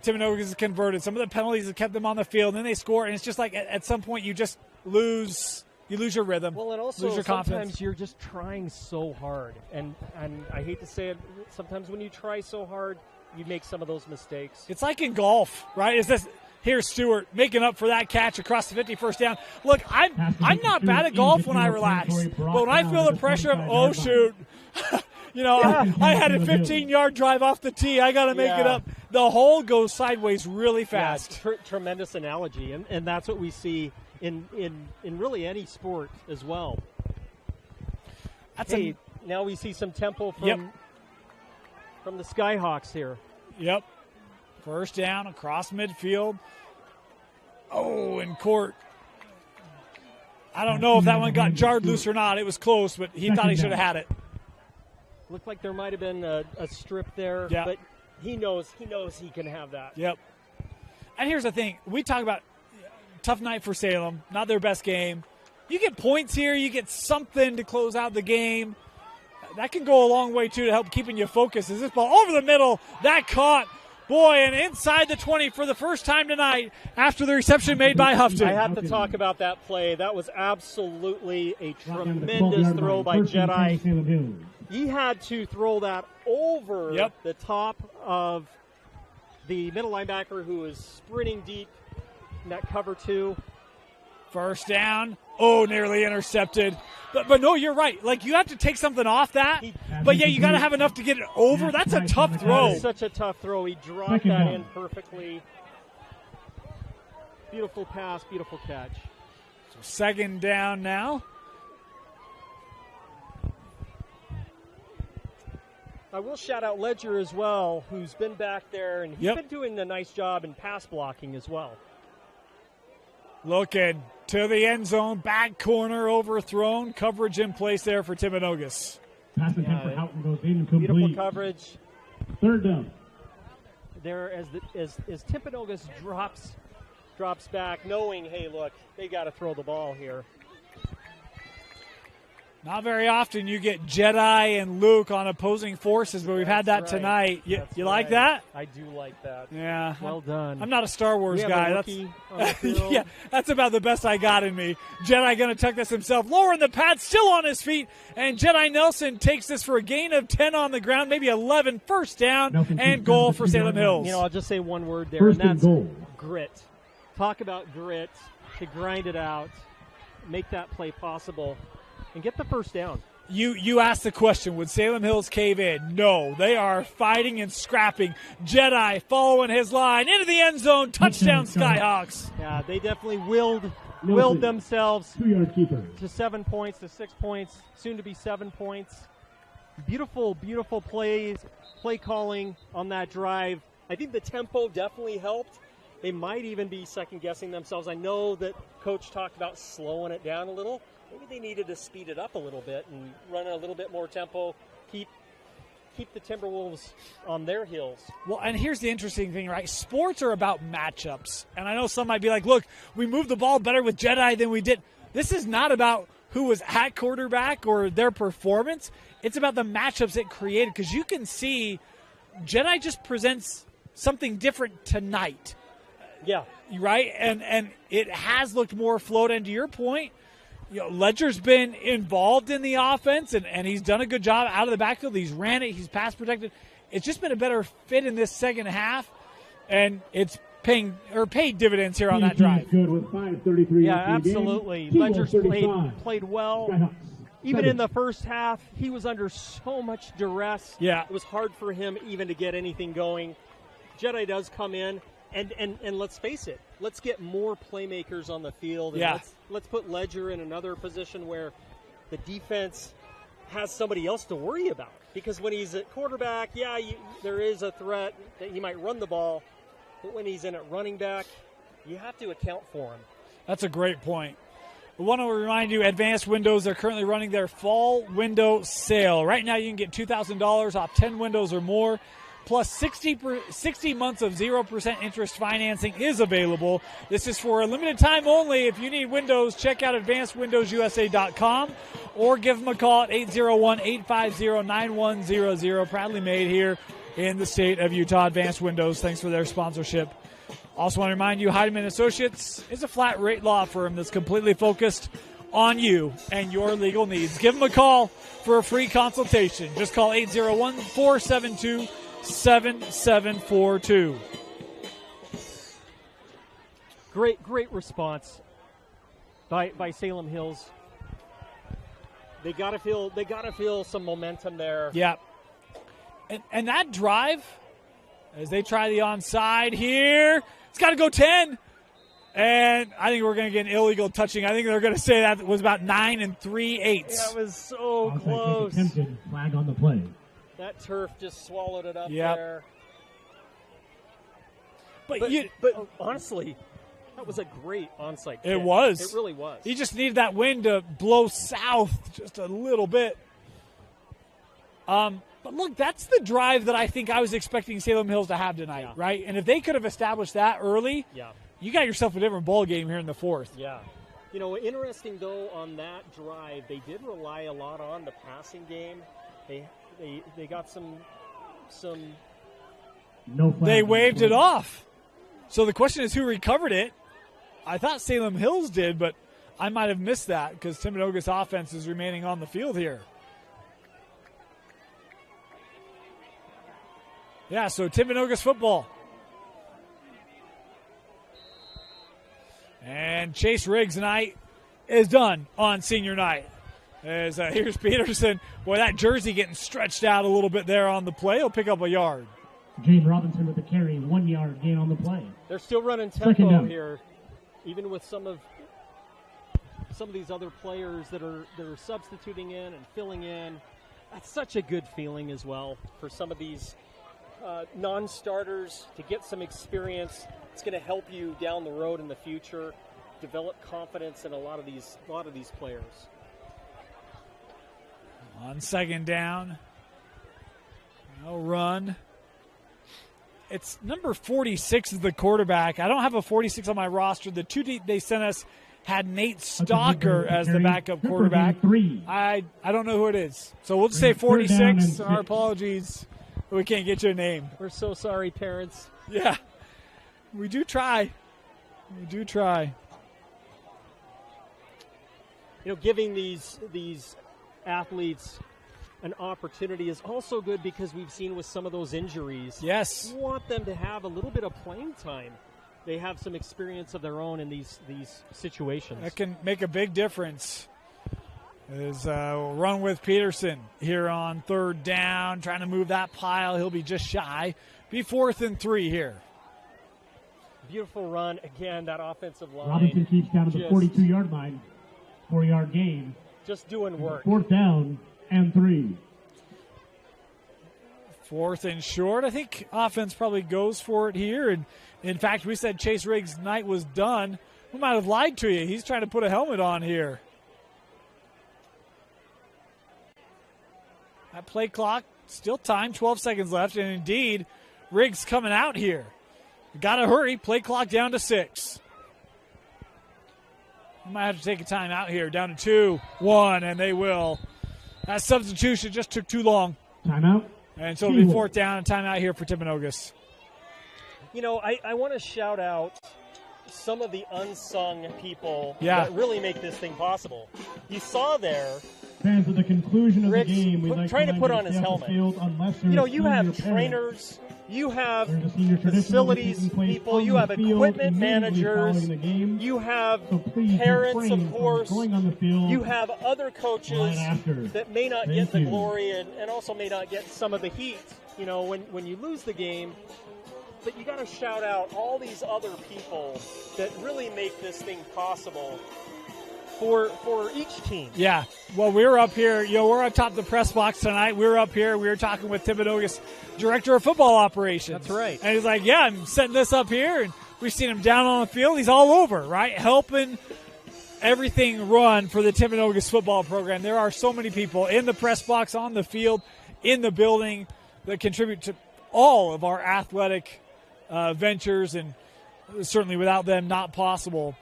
Timpanogos has converted. Some of the penalties have kept them on the field, and then they score, and it's just like at some point you just lose your rhythm. Well, and also lose your sometimes confidence. you're just trying so hard. And I hate to say it, sometimes when you try so hard, you make some of those mistakes. It's like in golf, right? Here's Stewart making up for that catch across the 51st down. Look, I'm not bad at golf when I relax, but when I feel the pressure of, oh, shoot, I had a 15-yard drive off the tee. I got to make it up. The hole goes sideways really fast. Yeah, tremendous analogy, and that's what we see in really any sport as well. Now we see some tempo from the Skyhawks here. Yep. First down across midfield. Oh, and Court. I don't know if that one got jarred loose or not. It was close, but he thought he should have had it. Looked like there might have been a strip there, but he knows he can have that. Yep. And here's the thing. We talk about tough night for Salem, not their best game. You get points here. You get something to close out the game. That can go a long way, too, to help keeping you focused. Is this ball over the middle? That caught. Boy, and inside the 20 for the first time tonight after the reception made by Houghton. I have to talk about that play. That was absolutely a tremendous throw by Jedi. He had to throw that over the top of the middle linebacker who was sprinting deep in that cover 2. First down. Oh, nearly intercepted. But no, you're right. Like, you have to take something off that. But, you got to have enough to get it over. That's a tough throw. That's such a tough throw. He dropped that in perfectly. Beautiful pass, beautiful catch. So 2nd down now. I will shout out Ledger as well, who's been back there, and he's been doing a nice job in pass blocking as well. Looking to the end zone, back corner overthrown. Coverage in place there for Timpanogos. Pass attempt for Houghton goes incomplete. Beautiful coverage. 3rd down. There, as Timpanogos drops back, knowing, hey, look, they got to throw the ball here. Not very often you get Jedi and Luke on opposing forces, but we've had that tonight. You like that? I do like that. Yeah. Well done. I'm not a Star Wars guy. That's about the best I got in me. Jedi going to tuck this himself. Lowering the pad, still on his feet. And Jedi Nelson takes this for a gain of 10 on the ground, maybe 11. First down and goal for Salem Hills. I'll just say one word there, and that's grit. Talk about grit to grind it out, make that play possible. And get the first down. You asked the question, would Salem Hills cave in? No, they are fighting and scrapping. Jedi following his line into the end zone. Touchdown Skyhawks. Yeah, they definitely willed themselves 2-yard keeper to 7 points, to 6 points, soon to be 7 points. Beautiful play calling on that drive. I think the tempo definitely helped. They might even be second-guessing themselves. I know that Coach talked about slowing it down a little. Maybe they needed to speed it up a little bit and run a little bit more tempo, keep the Timberwolves on their heels. Well, and here's the interesting thing, right? Sports are about matchups. And I know some might be like, look, we moved the ball better with Jedi than we did. This is not about who was at quarterback or their performance. It's about the matchups it created, because you can see Jedi just presents something different tonight. Yeah. Right? And it has looked more float. And to your point, Ledger's been involved in the offense, and he's done a good job out of the backfield. He's ran it. He's pass protected. It's just been a better fit in this second half, and it's paid dividends here on that drive. Good with 5:33. Yeah, absolutely. Ledger's played well. Skyhawks. Even in the first half, he was under so much duress. Yeah. It was hard for him even to get anything going. Jedi does come in. And let's face it, let's get more playmakers on the field. And let's put Ledger in another position where the defense has somebody else to worry about. Because when he's at quarterback, there is a threat that he might run the ball. But when he's in at running back, you have to account for him. That's a great point. I want to remind you, Advanced Windows are currently running their fall window sale. Right now you can get $2,000 off 10 windows or more, plus 60 months of 0% interest financing is available. This is for a limited time only. If you need windows, check out advancedwindowsusa.com or give them a call at 801-850-9100. Proudly made here in the state of Utah. Advanced Windows, thanks for their sponsorship. Also want to remind you, Heidemann Associates is a flat rate law firm that's completely focused on you and your legal needs. Give them a call for a free consultation. Just call 801-472-7742. Great response by Salem Hills. They gotta feel some momentum there. Yeah. And that drive, as they try the onside here, it's got to go 10. And I think we're going to get an illegal touching. I think they're going to say that was about 9 3/8. That was so close. Attempted flag on the play. That turf just swallowed it up Yep. there. But honestly, that was a great onside kick. It was. It really was. He just needed that wind to blow south just a little bit. But look, that's the drive that I think I was expecting Salem Hills to have tonight, right? And if they could have established that early, you got yourself a different ball game here in the fourth. Yeah. You know, interesting though on that drive, they did rely a lot on the passing game. They got some. No flag. They waved it off. So the question is, who recovered it? I thought Salem Hills did, but I might have missed that because Timpanogos offense is remaining on the field here. Yeah, so Timpanogos football. And Chase Riggs tonight is done on senior night. As here's Peterson. Boy, that jersey getting stretched out a little bit there on the play. He'll pick up a yard. James Robinson with the carry, 1 yard gain on the play. They're still running tempo here, even with some of these other players that are substituting in and filling in. That's such a good feeling as well for some of these non-starters to get some experience. It's going to help you down the road in the future, develop confidence in a lot of these players. On second down, no run. It's number 46 is the quarterback. I don't have a 46 on my roster. The two they sent us had Nate Stalker as the backup quarterback. I don't know who it is. So we'll just say 46. Our apologies. We can't get you a name. We're so sorry, parents. Yeah. We do try. You know, giving these athletes an opportunity is also good because we've seen with some of those injuries. Yes. We want them to have a little bit of playing time. They have some experience of their own in these situations. That can make a big difference. We'll run with Peterson here on third down, trying to move that pile. He'll be just shy. Be 4th and 3 here. Beautiful run. Again, that offensive line. Robinson keeps down to the 42-yard line. 4-yard gain. Just doing work. 4th down and 3. 4th and short. I think offense probably goes for it here. And in fact, we said Chase Riggs' night was done. We might have lied to you. He's trying to put a helmet on here. That play clock, still time, 12 seconds left. And indeed, Riggs coming out here. Got to hurry. Play clock down to 6. We might have to take a time out here. Down to 2-1, and they will. That substitution just took too long. Timeout. And so it'll be 4th down and timeout here for Timpanogos. You know, I want to shout out some of the unsung people that really make this thing possible. You saw there. Fans, at the conclusion of Riggs the game, we'd like trying to put on his helmet. You know, you have trainers, you have facilities people, you have equipment managers, you have parents, of course, you have other coaches that may not get the glory and also may not get some of the heat, you know, when you lose the game. But you got to shout out all these other people that really make this thing possible for each team. Yeah. Well, we were up here. We're on top of the press box tonight. We were up here. We were talking with Timpanogos director of football operations. That's right. And he's like, yeah, I'm setting this up here. And we've seen him down on the field. He's all over, right? Helping everything run for the Timpanogos football program. There are so many people in the press box, on the field, in the building that contribute to all of our athletic ventures, and certainly without them, not possible.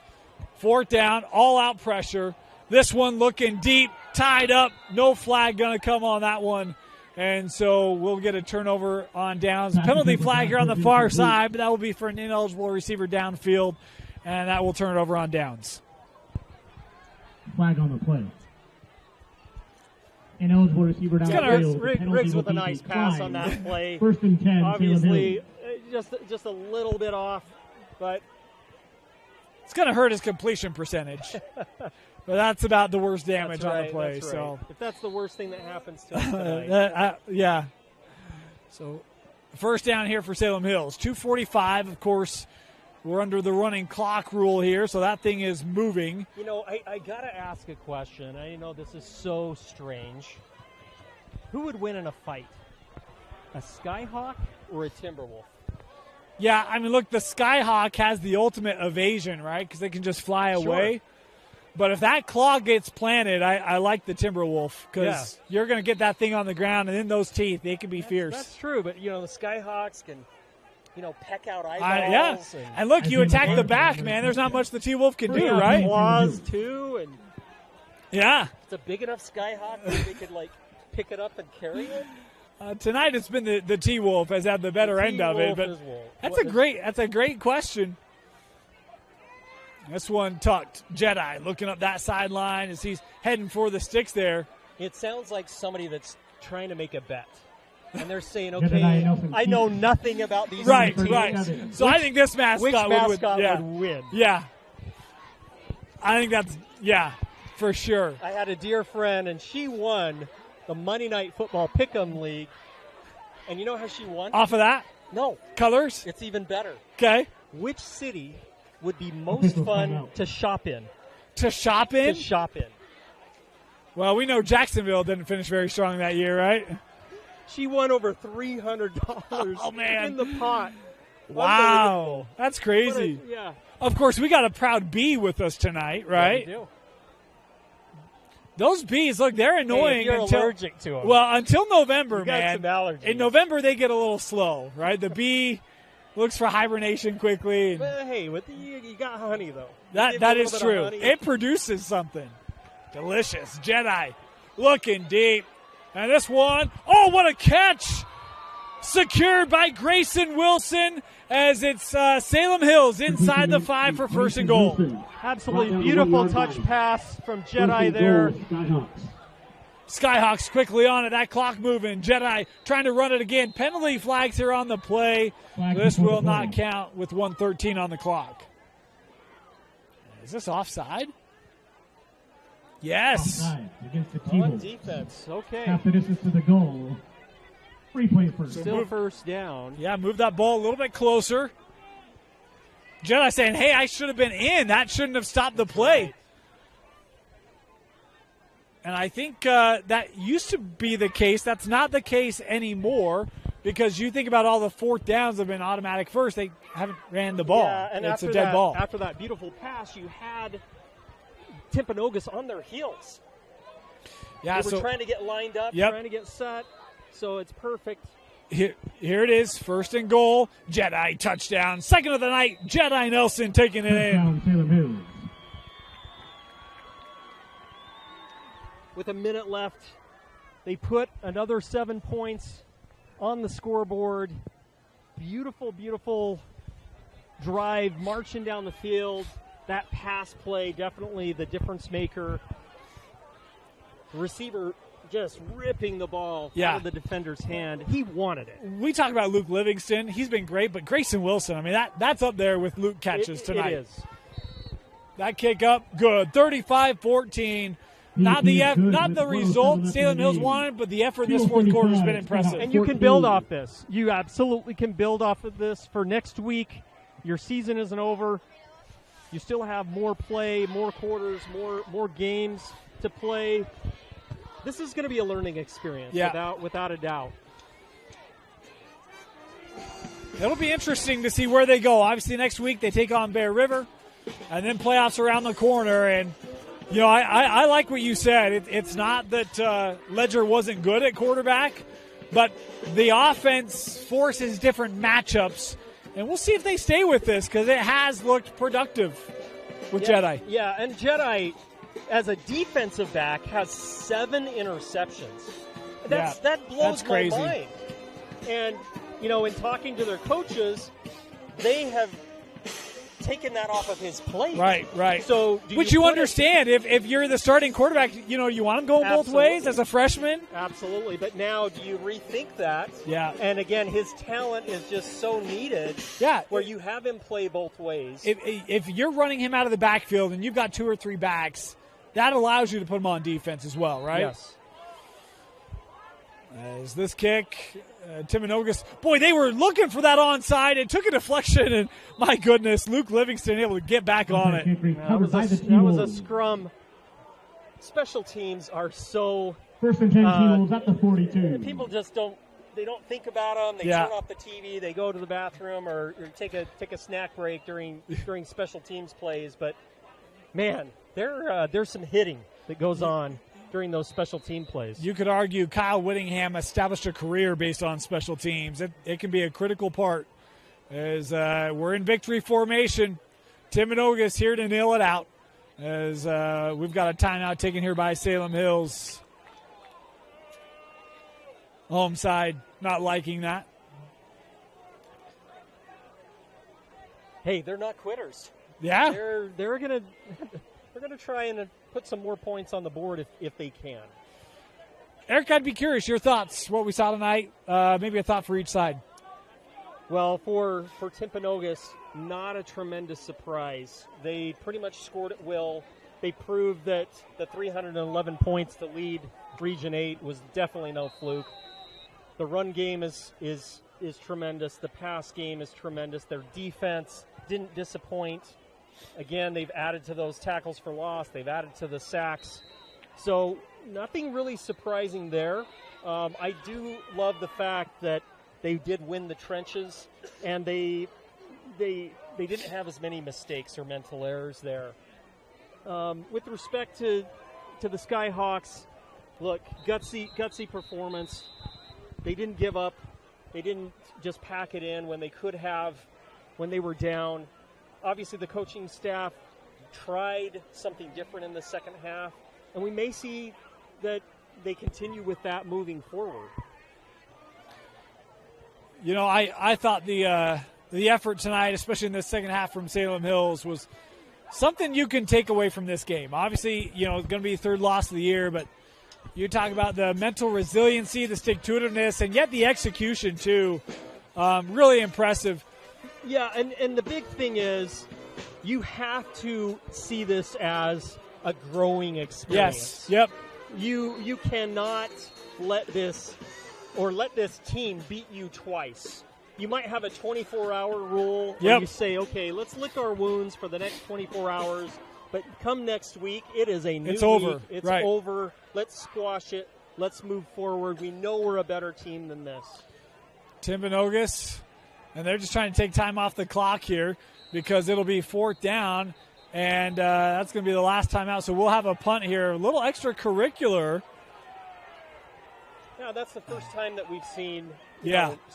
Fourth down, all-out pressure. This one looking deep, tied up, no flag going to come on that one. And so we'll get a turnover on downs. Penalty flag here on the far side, but that will be for an ineligible receiver downfield, and that will turn it over on downs. Flag on the play. Ineligible receiver downfield. Riggs with a nice pass on that play. 1st and 10. Obviously, just a little bit off, but it's going to hurt his completion percentage. But that's about the worst damage on the play. That's right. So if that's the worst thing that happens to us tonight. yeah. So first down here for Salem Hills. 2:45, of course. We're under the running clock rule here, so that thing is moving. You know, I got to ask a question. I know this is so strange. Who would win in a fight? A Skyhawk or a Timberwolf? Yeah, I mean, look, the Skyhawk has the ultimate evasion, right? Because they can just fly away. But if that claw gets planted, I like the Timberwolf because you're going to get that thing on the ground, and in those teeth, they can be fierce. That's true, but, you know, the Skyhawks can, peck out eyeballs. And look, you attack the back, man. There's not much the T-Wolf can do, right? Claws, too. And it's a big enough Skyhawk that they could, pick it up and carry it. Tonight it's been the T-Wolf has had the better end of it. But that's a great question. This one tucked. Jedi looking up that sideline as he's heading for the sticks there. It sounds like somebody that's trying to make a bet. And they're saying, okay, I know nothing about these teams. Right. So I think this mascot would win. Yeah. I think that's, for sure. I had a dear friend, and she won the Monday Night Football Pick'em League. And you know how she won? Off of that? No. Colors? It's even better. Okay. Which city would be most fun to shop in? To shop in? To shop in. Well, we know Jacksonville didn't finish very strong that year, right? She won over $300 in the pot. Wow. That's crazy. Of course, we got a proud bee with us tonight, right? Yeah, we do. Those bees, look, they're annoying. If you're allergic to them. Well, until November, you got some allergies. In November, they get a little slow, right? The bee looks for hibernation quickly. Well, hey, you got honey, though. That is true. It produces something. Delicious. Jedi looking deep. And this one, what a catch! Secured by Grayson Wilson as it's Salem Hills inside the 5 for 1st and goal. Absolutely beautiful touch pass from Jedi there. Skyhawks quickly on it. That clock moving. Jedi trying to run it again. Penalty flags here on the play. This will not count with 1:13 on the clock. Is this offside? Yes. Offside against the On defense. Okay. After this is to the goal. Free play first. Still first down. Yeah, move that ball a little bit closer. Jedi saying, hey, I should have been in. That shouldn't have stopped the play. Right. And I think that used to be the case. That's not the case anymore because you think about all the 4th downs have been automatic first. They haven't ran the ball. Yeah, and it's a dead ball. After that beautiful pass, you had Timpanogos on their heels. Yeah, they were trying to get lined up, trying to get set, so it's perfect. Here it is, 1st and goal. Jedi touchdown. 2nd of the night, Jedi Nelson taking it in. With a minute left, they put another 7 points on the scoreboard. Beautiful, beautiful drive, marching down the field. That pass play, definitely the difference maker. The receiver just ripping the ball out of the defender's hand. He wanted it. We talk about Luke Livingston. He's been great, but Grayson Wilson, I mean, that's up there with Luke catches tonight. It is. That kick up, good. 35-14. Not the result Salem Hills wanted, but the effort in this 4th quarter has been impressive. And you can build off this. You absolutely can build off of this for next week. Your season isn't over. You still have more play, more quarters, more games to play. This is going to be a learning experience, without a doubt. It'll be interesting to see where they go. Obviously, next week they take on Bear River. and then playoffs around the corner. And, you know, I like what you said. It's not that Ledger wasn't good at quarterback, but the offense forces different matchups. And we'll see if they stay with this because it has looked productive with Jedi. Yeah, and Jedi, as a defensive back, has 7 interceptions. That blows my mind. And, you know, in talking to their coaches, they have taken that off of his plate. Right. So, which you understand if you're the starting quarterback, you know, you want him going both ways as a freshman. Absolutely. But now, do you rethink that? Yeah. And again, his talent is just so needed. Yeah. Where you have him play both ways. If you're running him out of the backfield and you've got 2 or 3 backs, that allows you to put him on defense as well, right? Yes. As this kick, Timpanogos, boy, they were looking for that onside. It took a deflection, and my goodness, Luke Livingston able to get back on it. That was a scrum. Special teams are so... First and 10 T-Wolves at the 42. People just don't think about them. They turn off the TV. They go to the bathroom or take a snack break during special teams plays. But, man, there's some hitting that goes on during those special team plays. You could argue Kyle Whittingham established a career based on special teams. It can be a critical part as we're in victory formation. Timpanogos here to nail it out as we've got a timeout taken here by Salem Hills. Home side not liking that. Hey, they're not quitters. Yeah. They're gonna try and put some more points on the board if they can. Eric, I'd be curious, your thoughts, what we saw tonight, maybe a thought for each side. Well, for Timpanogos, not a tremendous surprise. They pretty much scored at will. They proved that the 311 points to lead Region 8 was definitely no fluke. The run game is tremendous. The pass game is tremendous. Their defense didn't disappoint. Again, they've added to those tackles for loss. They've added to the sacks. So nothing really surprising there. I do love the fact that they did win the trenches, and they didn't have as many mistakes or mental errors there. With respect to the Skyhawks, look, gutsy performance. They didn't give up. They didn't just pack it in when they could have, when they were down. Obviously, the coaching staff tried something different in the second half, and we may see that they continue with that moving forward. You know, I thought the effort tonight, especially in the second half from Salem Hills, was something you can take away from this game. Obviously, you know, it's going to be the 3rd loss of the year, but you talk about the mental resiliency, the stick-to-itiveness, and yet the execution, too. Really impressive. Yeah, and the big thing is you have to see this as a growing experience. Yes, yep. You cannot let this team beat you twice. You might have a 24-hour rule where you say, okay, let's lick our wounds for the next 24 hours, but come next week, it is a new week. Over. It's over. Let's squash it. Let's move forward. We know we're a better team than this. Timpanogos, and they're just trying to take time off the clock here because it'll be 4th down, and that's going to be the last time out. So we'll have a punt here, a little extracurricular. Yeah, that's the first time that we've seen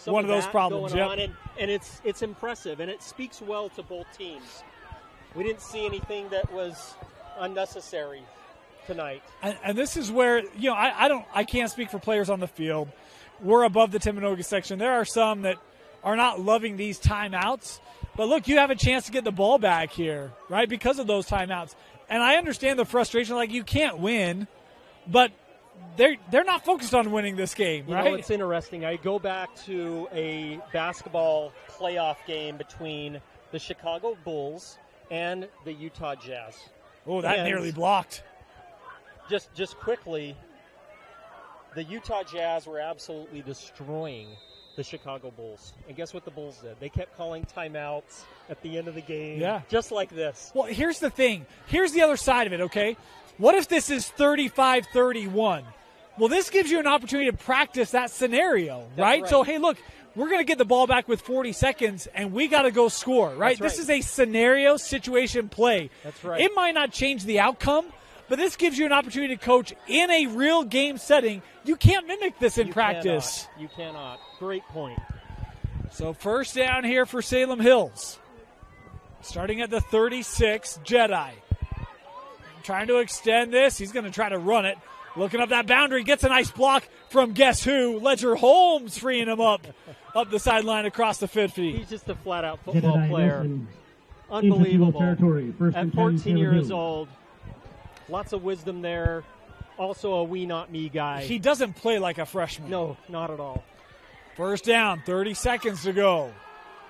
one of those problems going on, and it's impressive, and it speaks well to both teams. We didn't see anything that was unnecessary tonight. And this is where, you know, I can't speak for players on the field. We're above the Timpanogos section. There are some that are not loving these timeouts. But look, you have a chance to get the ball back here, right, because of those timeouts. And I understand the frustration, like you can't win, but they're not focused on winning this game, right? You know, it's interesting. I go back to a basketball playoff game between the Chicago Bulls and the Utah Jazz. Oh, that nearly blocked. Just quickly, the Utah Jazz were absolutely destroying the Chicago Bulls. And guess what the Bulls did? They kept calling timeouts at the end of the game. Yeah. Just like this. Well, here's the thing. Here's the other side of it, okay? What if this is 35-31? Well, this gives you an opportunity to practice that scenario, right? So, hey, look, we're going to get the ball back with 40 seconds, and we got to go score, right? This is a scenario situation play. That's right. It might not change the outcome, but this gives you an opportunity to coach in a real game setting. You can't mimic this in practice. You cannot. Great point. So first down here for Salem Hills. Starting at the 36, Jedi. Trying to extend this. He's going to try to run it. Looking up that boundary. Gets a nice block from guess who? Ledger Holmes freeing him up the sideline across the 50. He's just a flat-out football player. Unbelievable. At 14 years old. Lots of wisdom there. Also a we not me guy. He doesn't play like a freshman. No, not at all. First down, 30 seconds to go.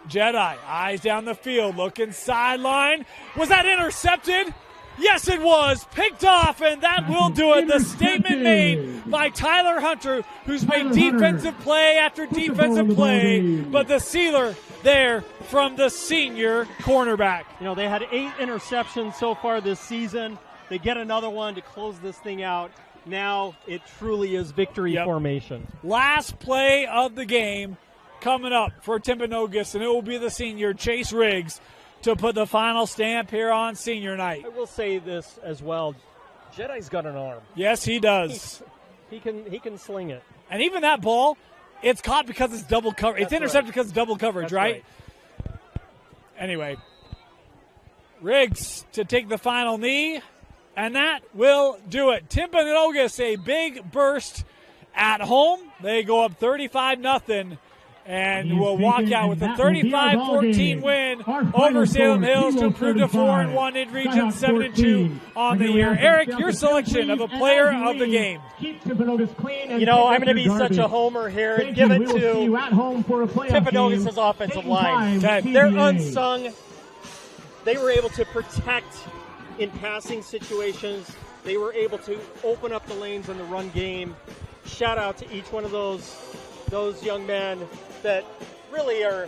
Jedi, eyes down the field, looking sideline. Was that intercepted? Yes, it was. Picked off, and that will do it. The statement made by Tyler Hunter, who's made defensive play after defensive play, but the sealer there from the senior cornerback. You know, they had 8 interceptions so far this season. They get another one to close this thing out. Now it truly is victory formation. Last play of the game coming up for Timpanogos, and it will be the senior Chase Riggs to put the final stamp here on senior night. I will say this as well. Jedi's got an arm. Yes, he does. He can sling it. And even that ball, it's caught because it's double coverage. It's intercepted because it's double coverage, right? Anyway, Riggs to take the final knee, and that will do it. Timpanogos, a big burst at home. They go up 35-0 and will walk out with a 35-14 win over Salem Hills to improve to 4-1 in Region 7-2 on the year. Eric, your selection of a player of the game. You know, I'm going to be such a homer here and give it to Timpanogos' offensive line. They're unsung. They were able to protect in passing situations. They were able to open up the lanes in the run game. Shout out to each one of those young men that really are,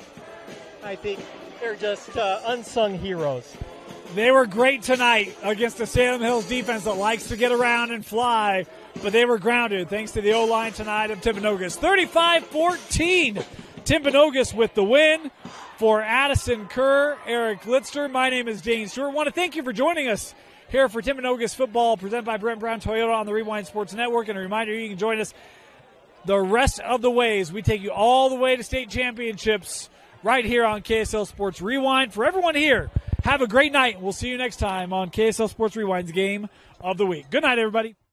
I think, they're just unsung heroes. They were great tonight against the Salem Hills defense that likes to get around and fly, but they were grounded thanks to the O-line tonight of Timpanogos. 35-14, Timpanogos with the win. For Addison Kerr, Eric Litster, my name is Dane Stewart. I want to thank you for joining us here for Timpanogos football presented by Brent Brown Toyota on the Rewind Sports Network. And a reminder, you can join us the rest of the ways. We take you all the way to state championships right here on KSL Sports Rewind. For everyone here, have a great night. We'll see you next time on KSL Sports Rewind's Game of the Week. Good night, everybody.